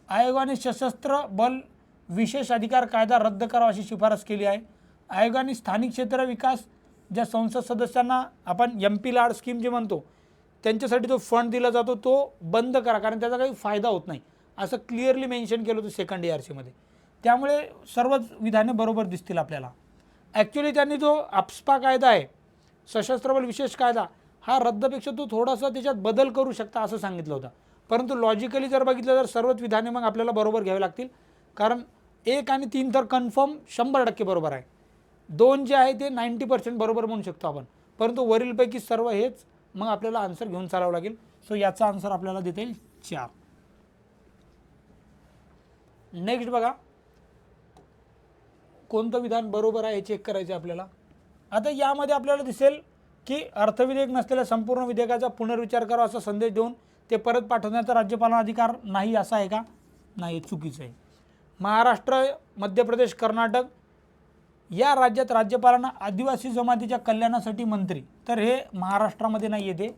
आयोगाने सशस्त्र बल विशेष अधिकार कायदा रद्द करावा अशी शिफारस केली आहे. आयोगाने स्थानिक क्षेत्र विकास ज्या संसद सदस्यांना आपण MP लाड स्कीम जे म्हणतो त्यांच्यासाठी जो फंड दिला जातो तो बंद करा, कारण त्याचा काही फायदा होत नाही असं क्लिअरली मेन्शन केलं होतं सेकंड ARCमध्ये. त्यामुळे सर्वच विधाने बरोबर दिसतील आपल्याला. ॲक्च्युली त्यांनी जो AFSPA कायदा आहे, सशस्त्र बल विशेष कायदा, हा रद्दपेक्षा तो थोडासा त्याच्यात बदल करू शकता असं सांगितलं होतं. परंतु लॉजिकली जर बघितलं तर सर्वच विधाने मग आपल्याला बरोबर घ्यावे लागतील, कारण 1 आणि 3 तर कन्फर्म 100% बरोबर आहे. 2 जे आहे ते 90% बरोबर म्हणू शकतो आपण, परंतु वरीलपैकी सर्व हेच मग आपल्याला आन्सर घेऊन चालावं लागेल. सो याचा आन्सर आपल्याला देता येईल 4. नेक्स्ट बघा कोणतं विधान बरोबर आहे हे चेक करायचं आपल्याला. आता यामध्ये आपल्याला दिसेल की अर्थविधेयक नसलेल्या संपूर्ण विधेयकाचा पुनर्विचार करावा असा संदेश देऊन ते परत पाठवण्याचा राज्यपालांना अधिकार नाही असं आहे का? नाही, चुकीचं आहे. महाराष्ट्र, मध्य प्रदेश, कर्नाटक या राज्यात राज्यपालांना आदिवासी जमातीच्या कल्याणासाठी मंत्री, तर हे महाराष्ट्रामध्ये नाही येते.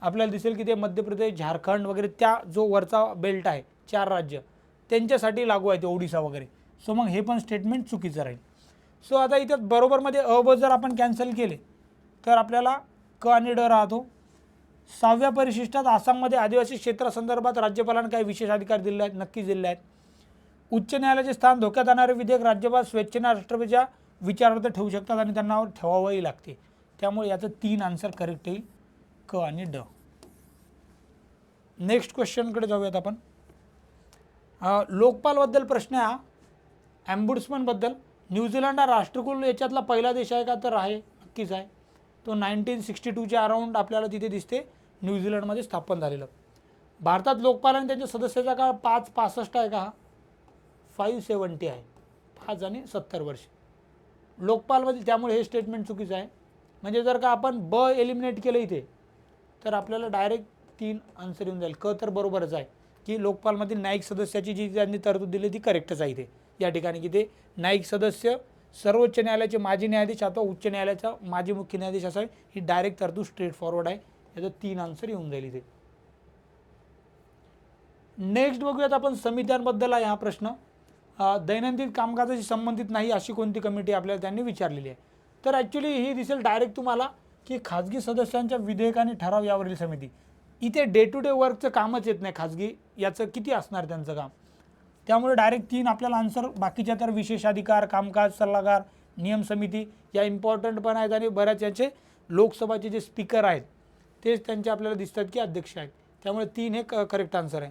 आपल्याला दिसेल की ते मध्य प्रदेश, झारखंड वगैरे त्या जो वरचा बेल्ट आहे 4 राज्य त्यांच्यासाठी लागू आहे, ते ओडिसा वगैरे. सो मग हे पण स्टेटमेंट चुकीचं राहील. सो आता इथं बरोबरमध्ये ब जर आपण कॅन्सल केले तर आपल्याला क आणि ड राहतो. 6व्या परिशिष्टात आसाममध्ये आदिवासी क्षेत्रासंदर्भात राज्यपालांना काही विशेष अधिकार दिले आहेत, नक्कीच दिले आहेत. उच्च न्यायालयाचे स्थान धोक्यात आणणारे विधेयक राज्यपाल स्वेच्छेने राष्ट्रपतीच्या विचारार्थ ठेवू शकतात आणि त्यांना ठेवावंही लागते. त्यामुळे याचं 3 आन्सर करेक्ट येईल, क आणि ड. नेक्स्ट क्वेश्चनकडे जाऊयात आपण. लोकपालबद्दल प्रश्न हा ॲम्बुड्समनबद्दल. न्यूझीलंड हा राष्ट्रकुल याच्यातला पहिला देश आहे का? तर आहे, नक्कीच आहे. तो 1962च्या अराउंड आपल्याला तिथे दिसते, न्यूझीलंडमध्ये स्थापन झालेलं. भारतात लोकपाल आणि त्यांच्या सदस्याचा काळ 565 आहे का? 570 आहे, 5 आणि 70 वर्ष लोकपालमध्ये. त्यामुळे हे स्टेटमेंट चुकीचं आहे. म्हणजे जर का आपण ब एलिमिनेट केलं इथे तर आपल्याला डायरेक्ट 3 आन्सर येऊन जाईल. क तर बरोबरच आहे की लोकपालमधील न्यायिक सदस्याची जी त्यांनी तरतूद दिली ती करेक्टच आहे इथे या ठिकाणी, की ते न्यायिक सदस्य सर्वोच्च न्यायालयाचे माजी न्यायाधीश अथवा उच्च न्यायालयाचा माजी मुख्य न्यायाधीश असावे. ही डायरेक्ट तरतूद स्ट्रेट फॉरवर्ड आहे. याचं 3 आन्सर येऊन जाईल इथे. नेक्स्ट बघूयात आपण समित्यांबद्दल आहे हा प्रश्न. दैनंदिन कामकाजाशी संबंधित नाही अशी कोणती कमिटी आपल्याला त्यांनी विचारलेली आहे. तर ॲक्च्युली ही दिसेल डायरेक्ट तुम्हाला की खाजगी सदस्यांच्या विधेयक आणि ठराव यावरील समिती. इथे डे टू डे वर्कचं कामच येत नाही खाजगी, याचं किती असणार त्यांचं काम. त्यामुळे डायरेक्ट 3 आपल्याला आन्सर. बाकीच्या तर विशेष अधिकार, कामकाज सल्लागार, नियम समिती या इम्पॉर्टंट पण आहेत आणि बऱ्याच याचे लोकसभाचे जे स्पीकर आहेत तेच त्यांचे आपल्याला दिसतात की अध्यक्ष आहेत. त्यामुळे 3 हे करेक्ट आन्सर आहे.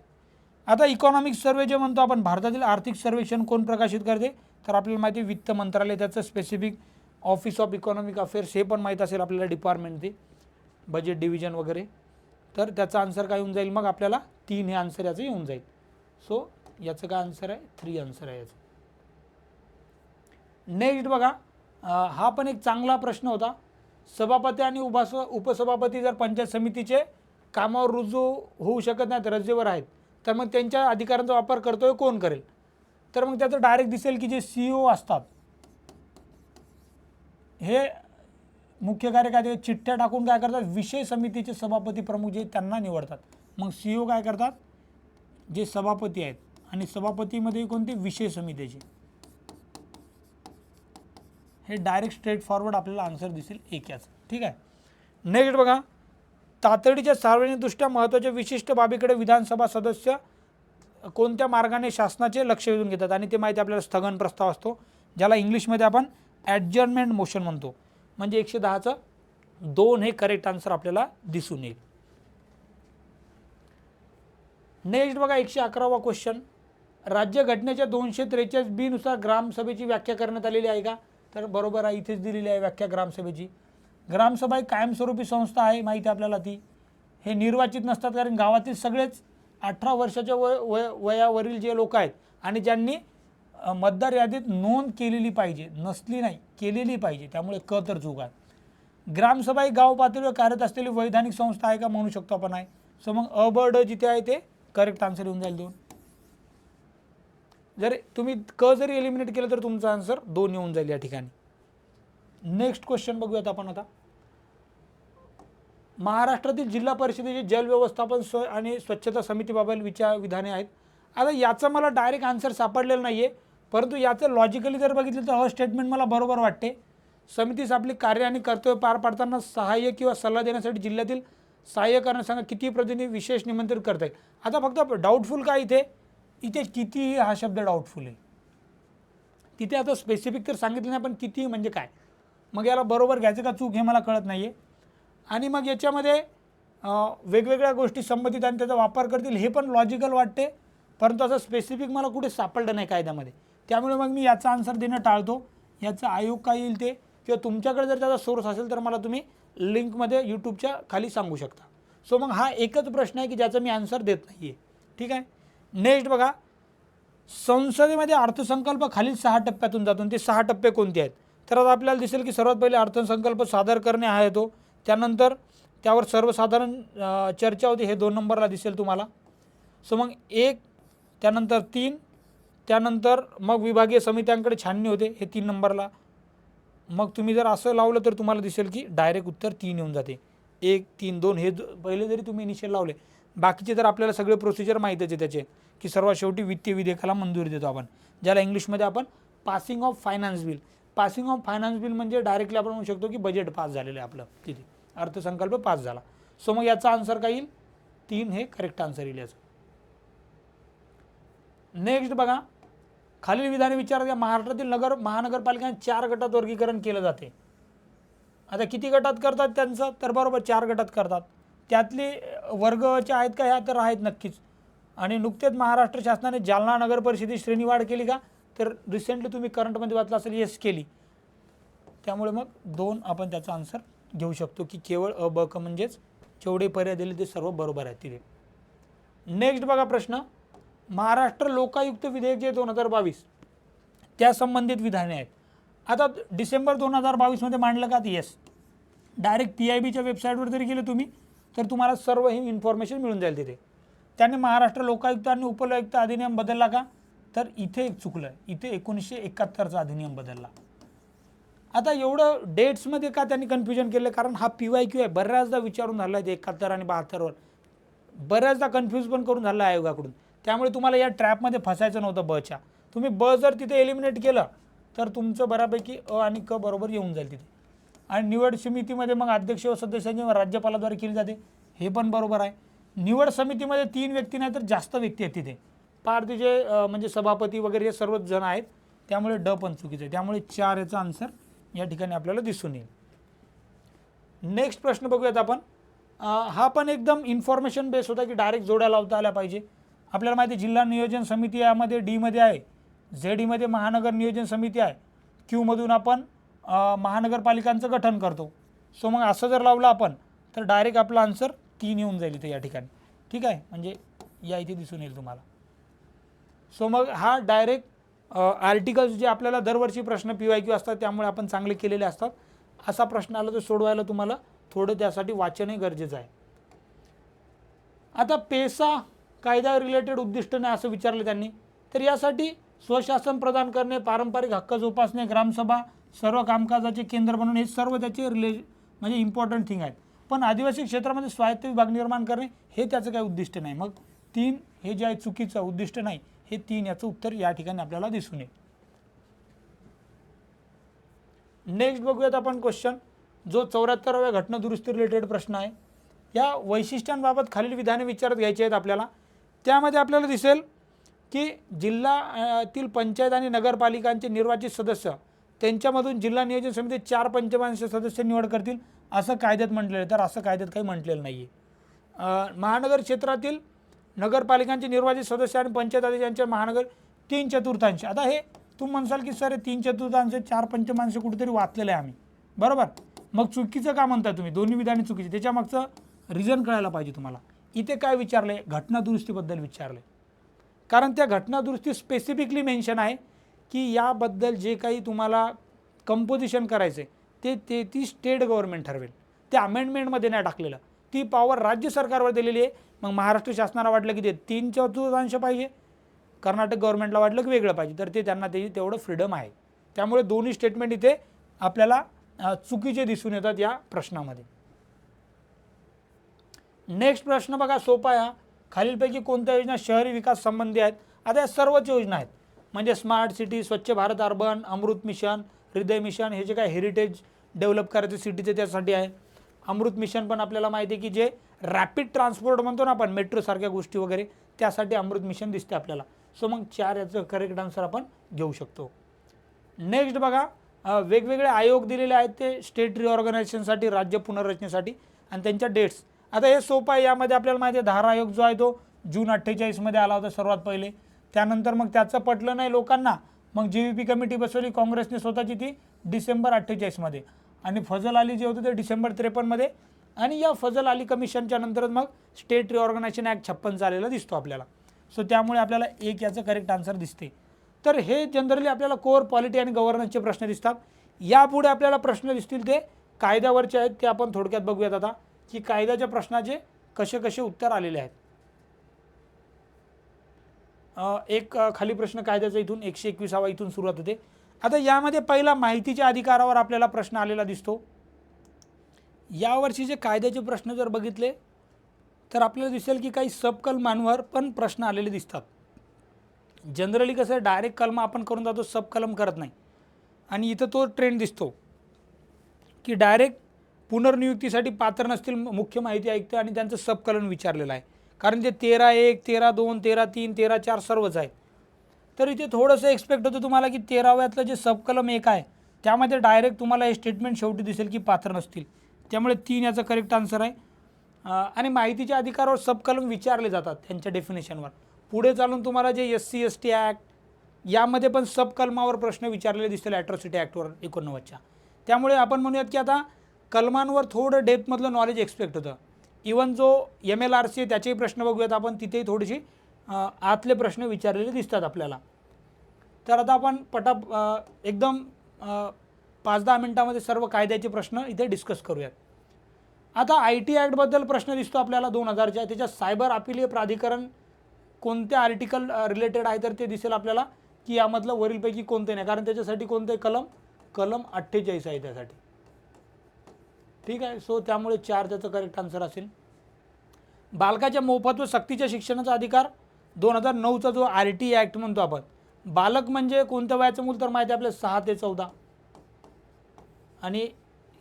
आता इकॉनॉमिक सर्वे जे म्हणतो आपण, भारतातील आर्थिक सर्वेक्षण कोण प्रकाशित करते? तर आपल्याला माहिती आहे वित्त मंत्रालय, त्याचं specific office of economic affairs हे पण माहीत असेल आपल्याला, डिपार्टमेंट ते बजेट डिव्हिजन वगैरे. तर त्याचा आन्सर काय येऊन जाईल मग आपल्याला? 3 हे आन्सर याचं येऊन जाईल. सो याचं काय आन्सर आहे? 3 आन्सर आहे याचं. नेक्स्ट बघा हा पण एक चांगला प्रश्न होता. सभापती आणि उपसभापती जर पंचायत समितीचे कामावर रुजू होऊ शकत नाहीत, रजेवर आहेत, तर मग त्यांच्या अधिकारांचा वापर कर्तव्य कोण करेल? तर मग त्याचं डायरेक्ट दिसेल की जे CEO असतात, हे मुख्य कार्यकारी चिठ्ठ्या टाकून काय करतात, विषय समितीचे सभापती प्रमुख जे त्यांना निवडतात. मग CEO काय करतात, जे सभापती आहेत आणि सभापतीमध्ये कोणते, विषय समितीचे. हे डायरेक्ट स्ट्रेट फॉरवर्ड आपल्याला आन्सर दिसेल एक याचं. ठीक आहे. नेक्स्ट बघा, तातडीच्या सार्वजनिकदृष्ट्या महत्त्वाच्या विशिष्ट बाबीकडे विधानसभा सदस्य कोणत्या मार्गाने शासनाचे लक्ष वेधून घेतात, आणि ते माहिती आपल्याला स्थगन प्रस्ताव असतो, ज्याला इंग्लिशमध्ये आपण ॲडजर्नमेंट मोशन म्हणतो. म्हणजे 110चं 2 हे करेक्ट आन्सर आपल्याला दिसून येईल. नेक्स्ट बघा 111वा क्वेश्चन, राज्यघटनेच्या 243B नुसार ग्रामसभेची व्याख्या करण्यात आलेली आहे का? तर बरोबर आहे, इथेच दिलेली आहे व्याख्या ग्रामसभेची. ग्रामसभा ही कायमस्वरूपी संस्था आहे, माहिती आपल्याला ती. हे निर्वाचित नसतात, कारण गावातील सगळेच 18 वर्षाच्या वयावरील जे लोक आहेत आणि ज्यांनी मतदार यादीत नोंद केलेली पाहिजे, नसली नाही, केलेली पाहिजे, त्यामुळे क तर चूक आहे. ग्रामसभा ही गाव पातळीवर कार्यरत असलेली वैधानिक संस्था आहे का, म्हणू शकतो आपण आहे. सो मग अ ब ड जिथे आहे ते करेक्ट आन्सर येऊन जाईल 2. जर तुम्ही क जरी एलिमिनेट केलं तर तुमचा आन्सर 2 येऊन जाईल या ठिकाणी. नेक्स्ट क्वेश्चन बघूयात आपण आता. महाराष्ट्रातील जिल्हा परिषदेचे जल व्यवस्थापन आणि स्वच्छता समितीबाबत विधाने आहेत. आता याचं मला डायरेक्ट आन्सर सापडलेलं नाही आहे, परंतु याचं लॉजिकली जर बघितलं तर स्टेटमेंट मला बरोबर वाटते. समितीस आपली कार्य आणि कर्तव्य पार पाडताना सहाय्य किंवा सल्ला देण्यासाठी जिल्ह्यातील सहाय्य करण्यास किती प्रतिनिधी विशेष निमंत्रित करता येईल. आता फक्त डाऊटफुल काय इथे कितीही हा शब्द डाऊटफुल आहे. तिथे आता स्पेसिफिक तर सांगितलं नाही, पण किती म्हणजे काय, मग याला बरोबर घ्यायचं का चूक हे मला कळत नाही आहे. आणि मग याच्यामध्ये वेगवेगळ्या गोष्टी संबंधित आणि त्याचा वापर करतील हे पण लॉजिकल वाटते, परंतु असं स्पेसिफिक मला कुठे सापडलं नाही कायद्यामध्ये. त्यामुळे मग मी याचा आन्सर देणं टाळतो. याचा आयोग काय येईल ते, किंवा तुमच्याकडे जर त्याचा सोर्स असेल तर मला तुम्ही लिंकमध्ये यूट्यूबच्या खाली सांगू शकता. सो मग हा एकच प्रश्न आहे की ज्याचा मी आन्सर देत नाही आहे. ठीक आहे. नेक्स्ट बघा, संसदेमध्ये अर्थसंकल्प खालील 6 टप्प्यातून जातो. ते 6 टप्पे कोणते आहेत? तर आता आपल्याला दिसेल की सर्वात पहिले अर्थसंकल्प सादर करणे हा येतो. त्यानंतर त्यावर सर्वसाधारण चर्चा होती, हे 2 नंबरला दिसेल तुम्हाला. सो मग 1, त्यानंतर 3, त्यानंतर मग विभागीय समित्यांकडे छाननी होते, हे 3 नंबरला. मग तुम्ही जर असं लावलं तर तुम्हाला दिसेल की डायरेक्ट उत्तर 3 येऊन जाते. 1, 3, 2 हे पहिले जरी तुम्ही इनिशियल लावले, बाकीचे तर आपल्याला सगळे प्रोसिजर माहीतच आहे त्याचे, की सर्वात शेवटी वित्तीय विधेयकाला मंजुरी देतो आपण, ज्याला इंग्लिशमध्ये आपण passing of finance bill. Passing of finance bill म्हणजे डायरेक्टली आपण म्हणू शकतो की बजेट पास झालेलं आहे आपलं, तिथे अर्थसंकल्प पास झाला. सो मग याचा आन्सर काय येईल? 3 हे करेक्ट आन्सर येईल याचं. नेक्स्ट बघा, खालील विधाने विचारात घ्या. महाराष्ट्रातील महानगरपालिकांचे 4 गटात वर्गीकरण केलं जाते. आता किती गटात करतात त्यांचं, तर बरोबर 4 गटात करतात. त्यातले वर्गचे आहेत का, ह्या तर आहेत नक्कीच. आणि नुकतेच महाराष्ट्र शासनाने जालना नगर परिषदेची श्रेणीवाढ केली का, तर रिसेंटली तुम्ही करंटमध्ये वाचलं असेल, येस केली. त्यामुळे मग 2 आपण त्याचा आन्सर घेऊ शकतो की केवळ अ ब क म्हणजेच जेवढे पर्याय दिले ते सर्व बरोबर आहेत तिथे. नेक्स्ट बघा प्रश्न, महाराष्ट्र लोकायुक्त विधेयक जे 2022 त्या संबंधित विधाने आहेत. आता डिसेंबर 2022 मध्ये मांडलं का, येस. डायरेक्ट PIBच्या वेबसाईटवर जरी गेले तुम्ही तर तुम्हाला सर्व ही इन्फॉर्मेशन मिळून जाईल तिथे. त्याने महाराष्ट्र लोकायुक्त आणि उपलोकायुक्त अधिनियम बदलला का, तर इथे एक चुकलं आहे, इथे 1971चा अधिनियम बदलला. आता एवढं डेट्समध्ये का त्यांनी कन्फ्युजन केलं, कारण हा PYQ आहे, बऱ्याचदा विचारून झाला आहे 71 आणि 72वर, बऱ्याचदा कन्फ्यूज पण करून झालं आहे आयोगाकडून. त्यामुळे तुम्हाला या ट्रॅपमध्ये फसायचं नव्हतं बच्या. तुम्ही ब जर तिथे एलिमिनेट केलं तर तुमचं बऱ्यापैकी अ आणि क बरोबर येऊन जाईल तिथे. आणि निवड समितीमध्ये मग अध्यक्ष व सदस्यांची राज्यपालाद्वारे केली जाते, हे पण बरोबर आहे. निवड समितीमध्ये 3 व्यक्ती नाही तर जास्त व्यक्ती आहेत तिथे, पार तिचे म्हणजे सभापती वगैरे हे सर्वच जण आहेत, त्यामुळे ड पण चुकीचं आहे. त्यामुळे 4 याचा आन्सर या ठिकाणी आपल्याला दिसून येईल. नेक्स्ट प्रश्न बघूयात आपण. हा पण एकदम इन्फॉर्मेशन बेस होता की डायरेक्ट जोड्या लावता आल्या पाहिजे. आपल्याला माहिती आहे जिल्हा नियोजन समिती यामध्ये डीमध्ये आहे, ZEमध्ये महानगर नियोजन समिती आहे, क्यूमधून आपण महानगरपालिकांचं गठन करतो. सो मग असं जर लावलं आपण तर डायरेक्ट आपला आन्सर 3 येऊन जाईल इथे या ठिकाणी. ठीक आहे, म्हणजे या इथे दिसून येईल तुम्हाला. सो मग हा डायरेक्ट आर्टिकल्स जे आपल्याला दरवर्षी प्रश्न PYQ असतात त्यामुळे आपण चांगले केलेले असतात. असा प्रश्न आला तर सोडवायला तुम्हाला थोडं त्यासाठी वाचनही गरजेचं आहे. आता पेसा कायदा रिलेटेड उद्दिष्ट नाही असं विचारलं त्यांनी, तर यासाठी स्वशासन प्रदान करणे, पारंपरिक हक्क जोपासणे, ग्रामसभा सर्व कामकाजाचे केंद्र बनवून हे सर्व त्याचे म्हणजे इम्पॉर्टंट थिंग आहेत. पण आदिवासी क्षेत्रामध्ये स्वायत्त विभाग निर्माण करणे हे त्याचं काही उद्दिष्ट नाही. मग 3 हे जे आहे चुकीचं उद्दिष्ट नाही, हे 3 याचं उत्तर या ठिकाणी आपल्याला दिसून येईल. नेक्स्ट बघूयात आपण क्वेश्चन, जो 74व्या घटना दुरुस्ती रिलेटेड प्रश्न आहे. या वैशिष्ट्यांबाबत खालील विधाने विचारात घ्यायची आहेत आपल्याला. त्यामध्ये आपल्याला दिसेल की जिल्ह्यातील पंचायत आणि नगरपालिकांचे निर्वाचित सदस्य त्यांच्यामधून जिल्हा नियोजन समिती 4 पंचवार्षिक सदस्य निवड करतील असं कायद्यात म्हटलेलं आहे. तर असं कायद्यात काही म्हटलेलं नाही आहे. महानगर क्षेत्रातील नगरपालिकांचे निर्वाचित सदस्य आणि पंचायत अधिकाऱ्यांच्या महानगर 3/4. आता हे तुम्ही म्हणसाल की सर 3/4 4 पंचमांश कुठेतरी वाचलेलं आहे आम्ही, बरोबर. मग चुकीचं का म्हणता तुम्ही? दोन्ही विधाने चुकीची. त्याच्या मागचं रिझन कळायला पाहिजे तुम्हाला. इथे काय विचारले? घटना दुरुस्तीबद्दल विचारले. कारण त्या घटना दुरुस्ती स्पेसिफिकली मेन्शन आहे की याबद्दल जे काही तुम्हाला कंपोजिशन करायचं आहे ते ती स्टेट गव्हर्नमेंट ठरवेल. ते अमेंडमेंटमध्ये नाही टाकलेलं. ती पॉवर राज्य सरकारवर दिलेली आहे. मग महाराष्ट्र शासनाला वाटलं की ते 3/4 पाहिजे, कर्नाटक गव्हर्नमेंटला वाटलं की वेगळं पाहिजे, तर ते त्यांना तेवढं फ्रीडम आहे. त्यामुळे दोन्ही स्टेटमेंट इथे आपल्याला चुकीचे दिसून येतात या प्रश्नामध्ये. नेक्स्ट प्रश्न बघा, सोपा आहे. खालीलपैकी कोणत्या योजना शहरी विकास संबंधी आहेत? आता या सर्वच योजना आहेत, म्हणजे स्मार्ट सिटी, स्वच्छ भारत अर्बन, अमृत मिशन, हृदय मिशन, हे जे काय हेरिटेज डेव्हलप करायचं सिटीचे त्यासाठी आहे. अमृत मिशन पण आपल्याला माहिती आहे की जे रॅपिड ट्रान्सपोर्ट म्हणतो ना आपण, मेट्रोसारख्या गोष्टी वगैरे, त्यासाठी अमृत मिशन दिसते आपल्याला. सो मग 4 याचं करेक्ट आन्सर आपण घेऊ शकतो. नेक्स्ट बघा, वेगवेगळे आयोग दिलेले आहेत ते स्टेट रिऑर्गनायझेशनसाठी, राज्य पुनर्रचनेसाठी, आणि त्यांच्या डेट्स. आता हे सोपं आहे. यामध्ये आपल्याला माहिती आहे धारा आयोग जो आहे तो जून 48 मध्ये आला होता सर्वात पहिले. त्यानंतर मग त्याचं पटलं नाही लोकांना, मग GVP कमिटी बसवली काँग्रेसने स्वतःची, ती डिसेंबर 48 मध्ये, आणि फजल अली जे होते ते डिसेंबर 53 मध्ये. आणि या फजल अली कमिशनच्या नंतरच मग स्टेट रिऑर्गनायझेशन ॲक्ट 56 झालेला दिसतो आपल्याला. सो त्यामुळे आपल्याला 1 याचं करेक्ट आन्सर दिसते. तर हे जनरली आपल्याला कोर पॉलिटी आणि गव्हर्नन्सचे प्रश्न दिसतात. यापुढे आपल्याला प्रश्न दिसतील ते कायद्यावरचे आहेत. ते आपण थोडक्यात बघूयात आता की कायद्याच्या प्रश्नाचे कसे कसे उत्तर आलेले आहेत. एक खाली प्रश्न कायद्याचा इथून 121 इथून सुरुवात होते. आता यामध्ये पहिला माहितीच्या अधिकारावर आपल्याला प्रश्न आलेला दिसतो. यावर्षीचे कायद्याचे प्रश्न जर बघितले तर आपल्याला दिसेल की काही सब कलमांवर पण प्रश्न आलेले दिसतात. जनरली कसं आहे, डायरेक्ट कलम आपण करून जातो, सब कलम करत नाही. आणि इथं तो ट्रेंड दिसतो की डायरेक्ट पुनर्नियुक्तीसाठी पात्र नसतील मुख्य माहिती आयुक्त आणि त्यांचं सब कलम विचारलेलं आहे. कारण ते 13(1), 13(2), 13(3), 13(4) सर्वच आहेत. तर इथे थोडंसं एक्सपेक्ट होतं तुम्हाला की 13व्यातलं जे सब कलम 1 आहे त्यामध्ये डायरेक्ट तुम्हाला हे स्टेटमेंट शेवटी दिसेल की पात्र नसतील. त्यामुळे 3 याचं करेक्ट आन्सर आहे. आणि माहितीच्या अधिकारावर सब कलम विचारले जातात त्यांच्या डेफिनेशनवर. पुढे चालून तुम्हाला जे SC ST ॲक्ट यामध्ये पण सब कलमावर प्रश्न विचारलेले दिसतील ॲट्रॉसिटी ॲक्टवर 89च्या. त्यामुळे आपण म्हणूयात की आता कलमांवर थोडं डेप्थमधलं नॉलेज एक्सपेक्ट होतं. इवन जो MLRC त्याचेही प्रश्न बघूयात आपण, तिथेही थोडीशी आतले प्रश्न विचारलेले दिसतात आपल्याला. तर आता आपण एकदम 5-10 मिनिटांमध्ये सर्व कायद्याचे प्रश्न इथे डिस्कस करूयात. आता IT ॲक्टबद्दल प्रश्न दिसतो आपल्याला 2000च्या. त्याच्यात सायबर अपिलीय प्राधिकरण कोणत्या आर्टिकल रिलेटेड आहे तर ते दिसेल आपल्याला की यामधलं वरीलपैकी कोणते नाही, कारण त्याच्यासाठी कोणते कलम 48 आहे त्यासाठी. ठीक आहे. सो त्यामुळे 4 त्याचं करेक्ट आन्सर असेल. बालकाच्या मोफत व सक्तीच्या शिक्षणाचा अधिकार 2009चा जो RT ॲक्ट म्हणतो आपण. बालक म्हणजे कोणत्या वयाचं मूल तर माहिती आहे आपल्याला 6 ते 14. आणि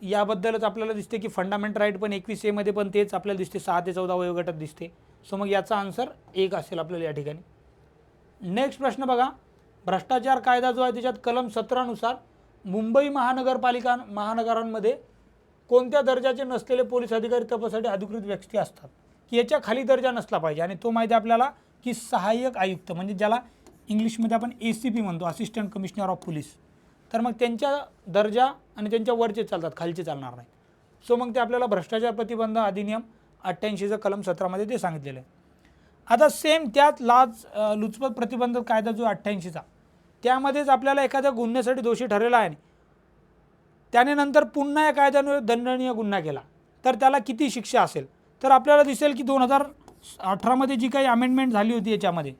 याबद्दलच आपल्याला दिसते की फंडामेंटल राईट पण 21A मध्ये पण तेच आपल्याला दिसते 6 ते 14 वयोगटात दिसते. सो मग याचा आन्सर 1 असेल आपल्याला या ठिकाणी. नेक्स्ट प्रश्न बघा, भ्रष्टाचार कायदा जो आहे त्याच्यात कलम 17 नुसार मुंबई महानगरांमध्ये कोणत्या दर्जाचे नसलेले पोलीस अधिकारी तपासासाठी अधिकृत व्यक्ती असतात की याच्या खाली दर्जा नसला पाहिजे. आणि तो माहिती आपल्याला की सहाय्यक आयुक्त, म्हणजे ज्याला इंग्लिशमध्ये आपण ACP म्हणतो, असिस्टंट कमिशनर ऑफ पोलीस. तर मग त्यांच्या दर्जा आणि त्यांच्या वरचे चालतात, खालचे चालणार नाही. सो मग ते आपल्याला भ्रष्टाचार प्रतिबंध अधिनियम 88चा कलम 17 मध्ये ते सांगितलेलं आहे. आता सेम त्यात लुचपत प्रतिबंधक कायदा जो 88चा त्यामध्येच आपल्याला एखाद्या गुन्ह्यासाठी दोषी ठरलेला आहे, त्याने नंतर पुन्हा या कायद्यानुसार दंडनीय गुन्हा केला तर त्याला किती शिक्षा असेल, तर आपल्याला दिसेल की 2018मध्ये जी काही अमेंडमेंट झाली होती याच्यामध्ये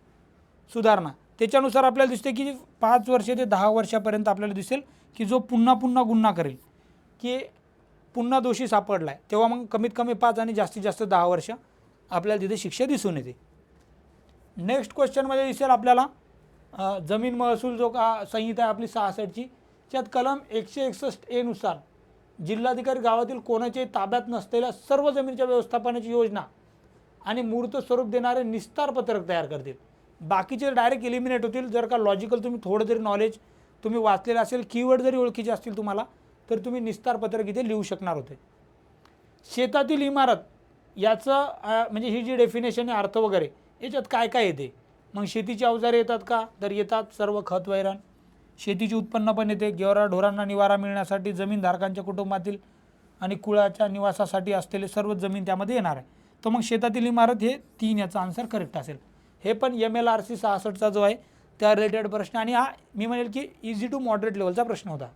सुधारणा, त्याच्यानुसार आपल्याला दिसते की 5 वर्ष ते 10 वर्षापर्यंत आपल्याला दिसेल की जो पुन्हा गुन्हा करेल, की पुन्हा दोषी सापडला आहे, तेव्हा मग कमीत कमी 5 आणि जास्तीत जास्त 10 वर्ष आपल्याला तिथे शिक्षा दिसून येते. नेक्स्ट क्वेश्चनमध्ये दिसेल आपल्याला जमीन महसूल जो का संहिता आहे आपली 66ची, त्यात कलम 161A नुसार जिल्हाधिकारी गावातील कोणाच्याही ताब्यात नसलेल्या सर्व जमिनीच्या व्यवस्थापनाची योजना आणि मूर्त स्वरूप देणारे निस्तार पत्रक तयार करतील. बाकीचे डायरेक्ट एलिमिनेट होतील. जर का लॉजिकल तुम्ही थोडं जरी नॉलेज तुम्ही वाचलेलं असेल, कीवर्ड जरी ओळखीचे असतील तुम्हाला, तर तुम्ही निस्तार पत्रक इथे लिहू शकणार होते. शेतातील इमारत याचं म्हणजे ही जी डेफिनेशन आहे, अर्थ वगैरे याच्यात काय काय येते, मग शेतीची अवजारे येतात का, तर येतात. सर्व खत वैरण, शेतीचे उत्पन्न पण येते, ढोरांना निवारा मिळण्यासाठी जमीनधारकांच्या कुटुंबातील आणि कुळाच्या निवासासाठी असलेले सर्व जमीन त्यामध्ये येणार आहे. तर मग शेतातील इमारत हे 3 याचा आन्सर करेक्ट असेल. हे पण MLRC 66चा जो आहे त्या रिलेटेड प्रश्न, आणि हा मी म्हणेल की इझी टू मॉडरेट लेवलचा प्रश्न होता.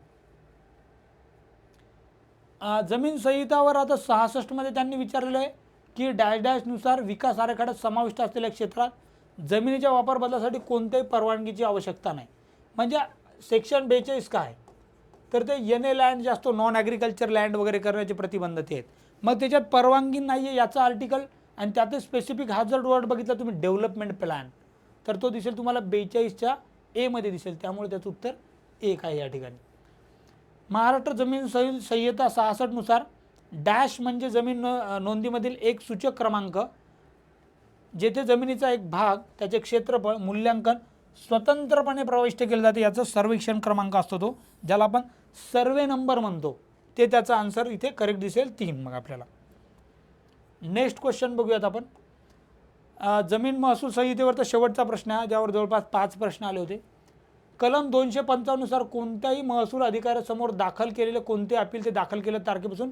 जमीन संहितावर आता 66मध्ये त्यांनी विचारलेलं आहे की नुसार विकास आराखड्यात समाविष्ट असलेल्या क्षेत्रात जमिनीच्या वापर बदलासाठी कोणत्याही परवानगीची आवश्यकता नाही. म्हणजे सेक्शन 42 काय, तर ते NA लँड जे असतो नॉन ॲग्रिकल्चर लँड वगैरे करण्याचे प्रतिबंधते आहेत, मग त्याच्यात परवानगी नाही आहे याचं आर्टिकल, आणि त्यात स्पेसिफिक हॅझर्ड वर्ड बघितला तुम्ही डेव्हलपमेंट प्लॅन, तर तो दिसेल तुम्हाला 42च्या A मध्ये दिसेल. त्यामुळे त्याचं उत्तर 1 आहे या ठिकाणी. महाराष्ट्र जमीन संहिता 66 नुसार डॅश म्हणजे जमीन नोंदीमधील एक सूचक क्रमांक, जेथे जमिनीचा एक भाग त्याचे क्षेत्रफळ मूल्यांकन स्वतंत्रपणे प्रविष्ट केले जाते, याचा सर्वेक्षण क्रमांक असतो तो, ज्याला आपण सर्वे नंबर म्हणतो, ते त्याचा आन्सर इथे करेक्ट दिसेल 3. मग आपल्याला नेक्स्ट क्वेश्चन बघूयात आपण. जमीन महसूल संहितेवरचा शेवटचा प्रश्न आहे, ज्यावर जवळपास 5 प्रश्न आले होते. कलम 255 नुसार कोणत्याही महसूल अधिकाऱ्यासमोर दाखल केलेले कोणते अपील ते दाखल केलेल्या तारखेपासून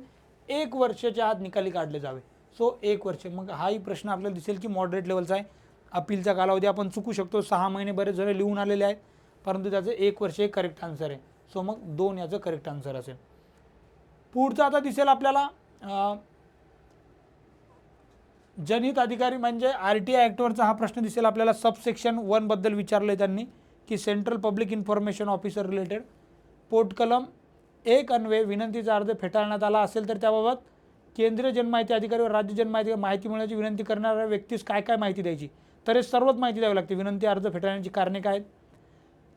1 वर्षाच्या आत निकाली काढले जावे. सो 1 वर्ष. मग हाही प्रश्न आपल्याला दिसेल की मॉडरेट लेवलचा आहे. अपीलचा कालावधी आपण चुकू शकतो, 6 महिने बरेच जण लिहून आलेले आहेत, परंतु त्याचं 1 वर्ष हे करेक्ट आन्सर आहे. सो मग 2 याचं करेक्ट आन्सर असेल. पुढचा आता दिसेल आपल्याला जनहित अधिकारी म्हणजे RTI ॲक्टवरचा हा प्रश्न दिसेल आपल्याला. सबसेक्शन 1 बद्दल विचारलं आहे त्यांनी की central public information officer related. Port कलम 1 अन्वये विनंतीचा अर्ज फेटाळण्यात आला असेल तर त्याबाबत केंद्रीय जनमाहिती अधिकारी व राज्य जनमाहिती माहिती मिळण्याची विनंती करणाऱ्या व्यक्तीस काय काय माहिती द्यायची, तर हे सर्वच माहिती द्यावी लागते. विनंती अर्ज फेटाळण्याची कारणे काय आहेत,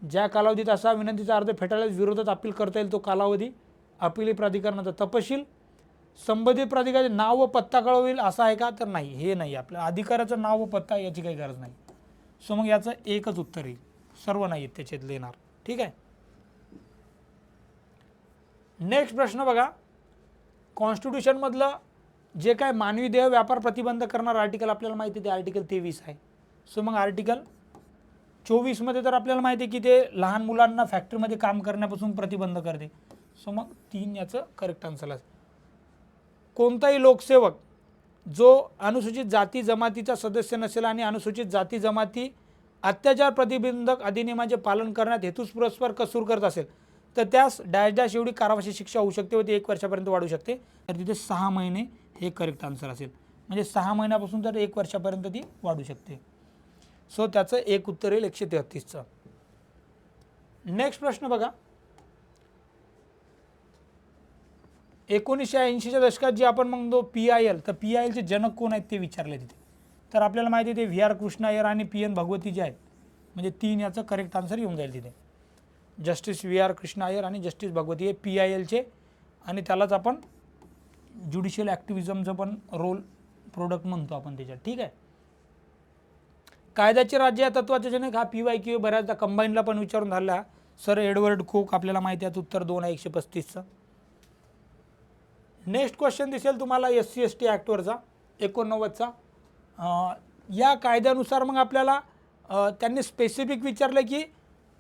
ज्या कालावधीत असा विनंतीचा अर्ज फेटाळल्यास विरोधात अपील करता येईल तो कालावधी, अपील प्राधिकरणाचा तपशील, संबंधित प्राधिकाराचे नाव व पत्ता कळवेल असा आहे का, तर नाही, हे नाही. आपल्या अधिकाऱ्याचं नाव व पत्ता याची काही गरज नाही. सो मग याचं एकच उत्तर येईल, सर्व नाही त्याच्यात येणार. ठीक आहे. नेक्स्ट प्रश्न बघा. कॉन्स्टिट्यूशनमधलं जे काय मानवी देह व्यापार प्रतिबंध करणार आर्टिकल आपल्याला माहिती आहे ते आर्टिकल 23 आहे. सो मग आर्टिकल 24मध्ये तर आपल्याला माहिती आहे की ते लहान मुलांना फॅक्टरीमध्ये काम करण्यापासून प्रतिबंध करते. सो मग 3 याचं करेक्ट आन्सर असेल. कोणताही लोकसेवक जो अनुसूचित जाती जमातीचा सदस्य नसेल आणि अनुसूचित जाती जमाती अत्याचार प्रतिबंधक अधिनियमाचे पालन करण्यात हेतुपुरस्सर कसूर करत असेल तर त्यास डॅश एवढी कारावाची शिक्षा होऊ शकते व ती 1 वर्षापर्यंत वाढू शकते. तर तिथे 6 महिने हे करेक्ट आन्सर असेल. म्हणजे 6 महिन्यापासून तर 1 वर्षापर्यंत ती वाढू शकते. सो त्याचं एक उत्तर येईल 133चं. नेक्स्ट प्रश्न बघा. 1980च्या दशकात जे आपण म्हणतो PIL, तर PILचे जनक कोण आहेत ते विचारले तिथे. तर आपल्याला माहिती आहे ते VR कृष्ण अय्यर आणि PN भगवती जे आहेत, म्हणजे 3 याचं करेक्ट आन्सर येऊन जाईल तिथे. जस्टिस VR कृष्ण अय्यर आणि जस्टिस भगवती हे PILचे, आणि त्यालाच आपण ज्युडिशियल ॲक्टिव्हिजमचं पण रोल प्रोडक्ट म्हणतो आपण त्याच्यात. ठीक आहे. कायद्याचे राज्य या तत्वाचे जनक हा PYQ बऱ्याचदा कंबाईनला पण विचारून झाला. सर एडवर्ड कोक आपल्याला माहिती आहे, उत्तर 2 आहे 135चं. नेक्स्ट क्वेश्चन दिसेल तुम्हाला SC/ST ॲक्टवरचा 89चा. या कायद्यानुसार मग आपल्याला त्यांनी स्पेसिफिक विचारलं की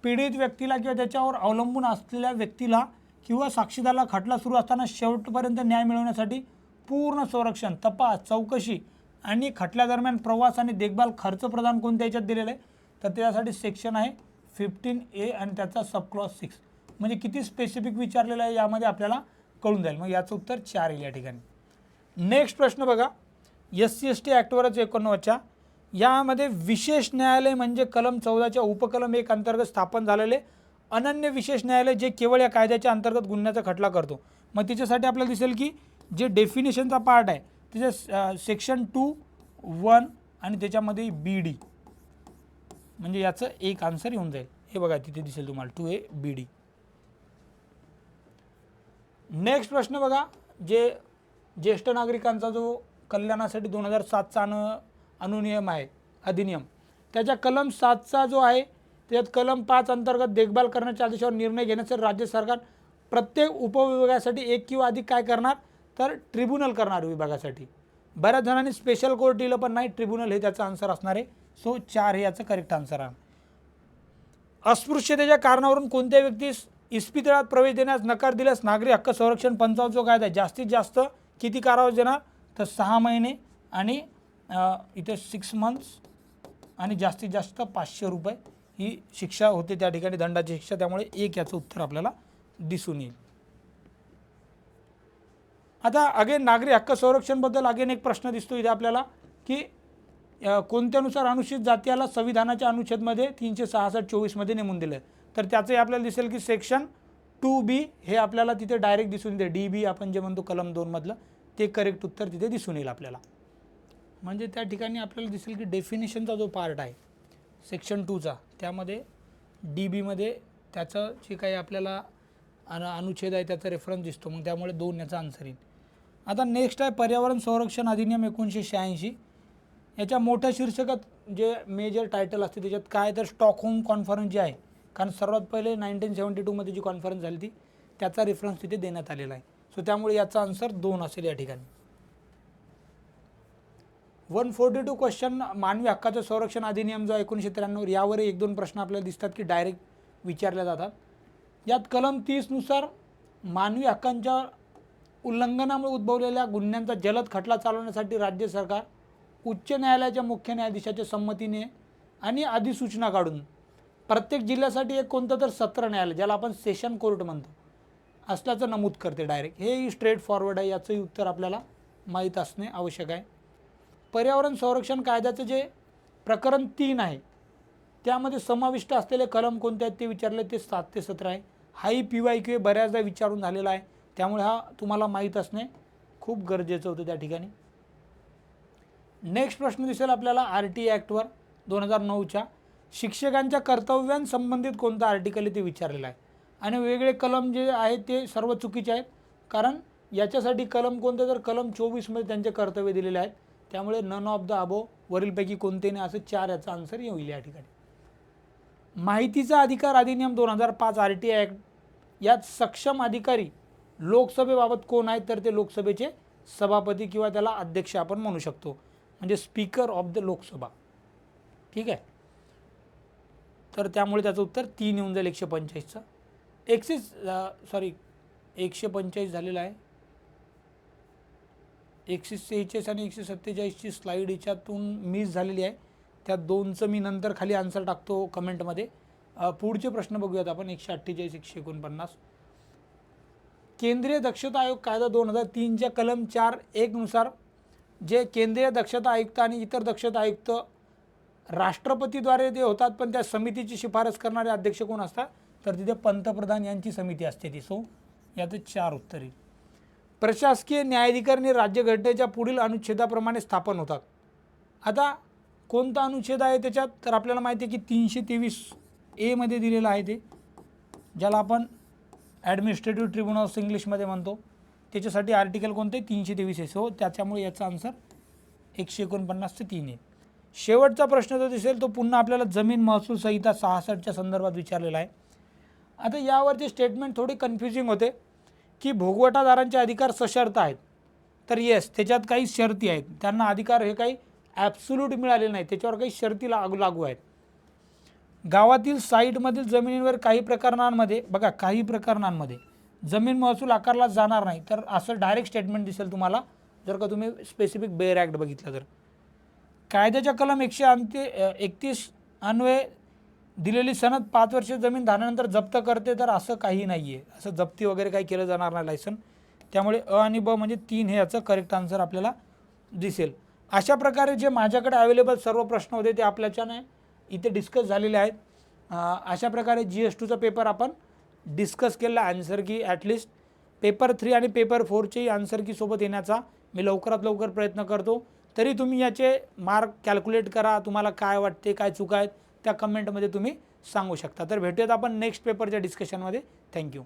पीडित व्यक्तीला किंवा त्याच्यावर अवलंबून असलेल्या व्यक्तीला किंवा साक्षीदाराला खटला सुरू असताना शेवटपर्यंत न्याय मिळवण्यासाठी पूर्ण संरक्षण, तपास, चौकशी आणि खटल्यादरम्यान प्रवास आणि देखभाल खर्च प्रदान कोणत्या याच्यात दिलेलं आहे, तर त्यासाठी सेक्शन आहे 15A आणि त्याचा सबक्लॉज 6, म्हणजे किती स्पेसिफिक विचारलेलं आहे यामध्ये आपल्याला कळून जाईल. मग याचं उत्तर 4 येईल या ठिकाणी. नेक्स्ट प्रश्न बघा, SC/ST ॲक्टवरच 89च्या यामध्ये विशेष न्यायालय म्हणजे कलम 14च्या उपकलम 1 अंतर्गत स्थापन झालेले अनन्य विशेष न्यायालय जे केवळ या कायद्याच्या अंतर्गत गुन्ह्याचा खटला करतो. मग त्याच्यासाठी आपल्याला दिसेल की जे डेफिनेशनचा पार्ट आहे त्याच्या सेक्शन 2(1) आणि त्याच्यामध्ये BD, म्हणजे याचं एक आन्सर येऊन जाईल. हे बघा तिथे दिसेल तुम्हाला 2A BD. नेक्स्ट प्रश्न बघा, जे ज्येष्ठ नागरिकांचा जो कल्याणासाठी 2007चा अनुनियम आहे, अधिनियम, त्याच्या कलम 7चा जो आहे त्यात कलम 5 अंतर्गत देखभाल करण्याच्या आदेशावर निर्णय घेण्यासाठी राज्य सरकार प्रत्येक उपविभागासाठी एक किंवा अधिक काय करणार तर ट्रिब्युनल करणार विभागासाठी. बऱ्याच जणांनी स्पेशल कोर्ट दिलं पण नाही, ट्रिब्युनल हे त्याचं आन्सर असणार आहे. सो 4 हे याचं करेक्ट आन्सर आहे. अस्पृश्यतेच्या कारणावरून कोणत्या व्यक्तीस इस्पितळात प्रवेश देण्यास नकार दिल्यास नागरी हक्क संरक्षण पंचावन्न जो कायदा आहे जास्तीत जास्त किती कारावास देणार तर 6 महिने आणि इथे 6 मंथ्स आणि जास्तीत जास्त 500 रुपये ही शिक्षा होते त्या ठिकाणी, दंडाची शिक्षा. त्यामुळे एक याचं उत्तर आपल्याला दिसून येईल. आता अगेन नागरी हक्क संरक्षणबद्दल अगेन एक प्रश्न दिसतो इथे आपल्याला की कोणत्यानुसार अनुसूचित जातीला संविधानाच्या अनुच्छेदमध्ये 366(24) मध्ये नेमून दिलं आहे. तर त्याचंही आपल्याला दिसेल की सेक्शन 2B हे आपल्याला तिथे डायरेक्ट दिसून येते. DB आपण जे म्हणतो कलम 2 मधलं ते करेक्ट उत्तर तिथे दिसून येईल आपल्याला. म्हणजे त्या ठिकाणी आपल्याला दिसेल की डेफिनेशनचा जो पार्ट आहे सेक्शन 2चा त्यामध्ये DB मध्ये त्याचं जे काही आपल्याला अनुच्छेद आहे त्याचा रेफरन्स दिसतो. मग त्यामुळे 2 याचा आन्सर येईल. आता नेक्स्ट आहे पर्यावरण संरक्षण अधिनियम 1986. याच्या मोठ्या शीर्षकात जे मेजर टायटल असते त्याच्यात काय तर स्टॉकहोम कॉन्फरन्स जी आहे, कारण सर्वात पहिले 1972 मध्ये जी कॉन्फरन्स झाली ती त्याचा रेफरन्स तिथे देण्यात आलेला आहे. सो त्यामुळे याचा आन्सर 2 असेल या ठिकाणी. 142 क्वेश्चन मानवी हक्काचं संरक्षण अधिनियम जो 1993 यावर 1-2 प्रश्न आपल्याला दिसतात की डायरेक्ट विचारले जातात. यात कलम 30 नुसार मानवी हक्कांच्या उल्लंघनामुळे उद्भवलेल्या गुन्ह्यांचा जलद खटला चालवण्यासाठी राज्य सरकार उच्च न्यायालयाच्या मुख्य न्यायाधीशाच्या संमतीने आणि अधिसूचना काढून प्रत्येक जिल्ह्यासाठी एक कोणतं तर सत्र न्यायालय ज्याला आपण सेशन कोर्ट म्हणतो असल्याचं नमूद करते डायरेक्ट. हे स्ट्रेट फॉरवर्ड आहे, याचंही उत्तर आपल्याला माहीत असणे आवश्यक आहे. पर्यावरण संरक्षण कायद्याचं जे प्रकरण 3 आहे त्यामध्ये समाविष्ट असलेले कलम कोणते आहेत ते विचारले, ते 7 ते 17 आहे. हाही PYQ बऱ्याचदा विचारून झालेला आहे, त्यामुळे हा तुम्हाला माहीत असणे खूप गरजेचं होतं त्या ठिकाणी. नेक्स्ट प्रश्न दिसेल आपल्याला RT ॲक्टवर 2009च्या शिक्षकांच्या कर्तव्यांसंबंधित कोणता आर्टिकल ते विचारलेला आहे. आणि वेगळे कलम जे आहेत ते सर्व चुकीचे आहेत, कारण याच्यासाठी कलम कोणते तर कलम 24 मध्ये त्यांचे कर्तव्य दिलेले आहेत. त्यामुळे नन ऑफ द अबो वरीलपैकी कोणते नाही असं 4 याचा आन्सर येईल या ठिकाणी. माहितीचा अधिकार अधिनियम 2005 RT ॲक्ट यात सक्षम अधिकारी लोकसभेबाबत कोण आहेत तर ते लोकसभेचे सभापती किंवा त्याला अध्यक्ष आपण म्हणू शकतो, म्हणजे स्पीकर ऑफ द लोकसभा. ठीक आहे, तर त्यामुळे त्याचं उत्तर 3 येऊन जाईल 145चं. 145 झालेलं आहे. 146 आणि 147ची स्लाईड याच्यातून मिस झालेली आहे, त्या 2चं मी नंतर खाली आन्सर टाकतो कमेंटमध्ये. पुढचे प्रश्न बघूयात आपण. 148 149 केंद्रीय दक्षता आयोग कायदा 2003च्या कलम 4(1) नुसार जे केंद्रीय दक्षता आयुक्त आणि इतर दक्षता आयुक्त राष्ट्रपतीद्वारे ते होतात, पण त्या समितीची शिफारस करणारे अध्यक्ष कोण असतात तर तिथे पंतप्रधान यांची समिती असते ती. सो याचं 4 उत्तर येईल. प्रशासकीय न्यायाधिकरणी राज्यघटनेच्या पुढील अनुच्छेदाप्रमाणे स्थापन होतात. आता कोणता अनुच्छेद आहे त्याच्यात तर आपल्याला माहिती आहे की 323A मध्ये दिलेलं आहे ते, ज्याला आपण ॲडमिनिस्ट्रेटिव्ह ट्रिब्युनल्स इंग्लिशमध्ये म्हणतो. त्याच्यासाठी आर्टिकल कोणते 323 आहे. सो त्याच्यामुळे याचा आन्सर 149 ते 3 आहे. शेवटचा प्रश्न जो दिसेल तो पुन्हा आपल्याला जमीन महसूल संहिता 66च्या संदर्भात विचारलेला आहे. आता यावरचे स्टेटमेंट थोडी कन्फ्युजिंग होते की भोगवटादारांचे अधिकार सशर्त आहेत, तर येस त्याच्यात काही शर्ती आहेत. त्यांना अधिकार हे काही ॲब्सोल्यूट मिळालेले नाही, त्याच्यावर काही शर्ती लागू आहेत. गावातील साईटमधील जमिनीवर काही प्रकरणांमध्ये बघा, काही प्रकरणांमध्ये जमीन महसूल आकारला जाणार नाही, तर असं डायरेक्ट स्टेटमेंट दिसेल तुम्हाला जर का तुम्ही स्पेसिफिक बेअर ॲक्ट बघितलं तर. कायद्याच्या कलम 131 अन्वये दिलेली सनद 5 वर्ष जमीन झाल्यानंतर जप्त करते, तर असं काही नाही आहे. असं जप्ती वगैरे काही केलं जाणार नाही लायसन. त्यामुळे अ आणि ब म्हणजे 3 हे याचं करेक्ट आन्सर आपल्याला दिसेल. अशा प्रकारे जे माझ्याकडे अवेलेबल सर्व प्रश्न होते ते आपल्याच्याने इथे डिस्कस झालेले आहेत. अशा प्रकारे GS2चा पेपर आपण डिस्कस केला आन्सर की ॲटलिस्ट पेपर 3 आणि पेपर 4चेही आन्सर की सोबत येण्याचा मी लवकरात लवकर प्रयत्न करतो. तरी तुम्ही याचे मार्क कॅल्क्युलेट करा. तुम्हाला काय वाटते, काय चुका आहेत त्या कमेंटमध्ये तुम्ही सांगू शकता. तर भेटूयात आपण नेक्स्ट पेपरच्या डिस्कशनमध्ये. थँक्यू.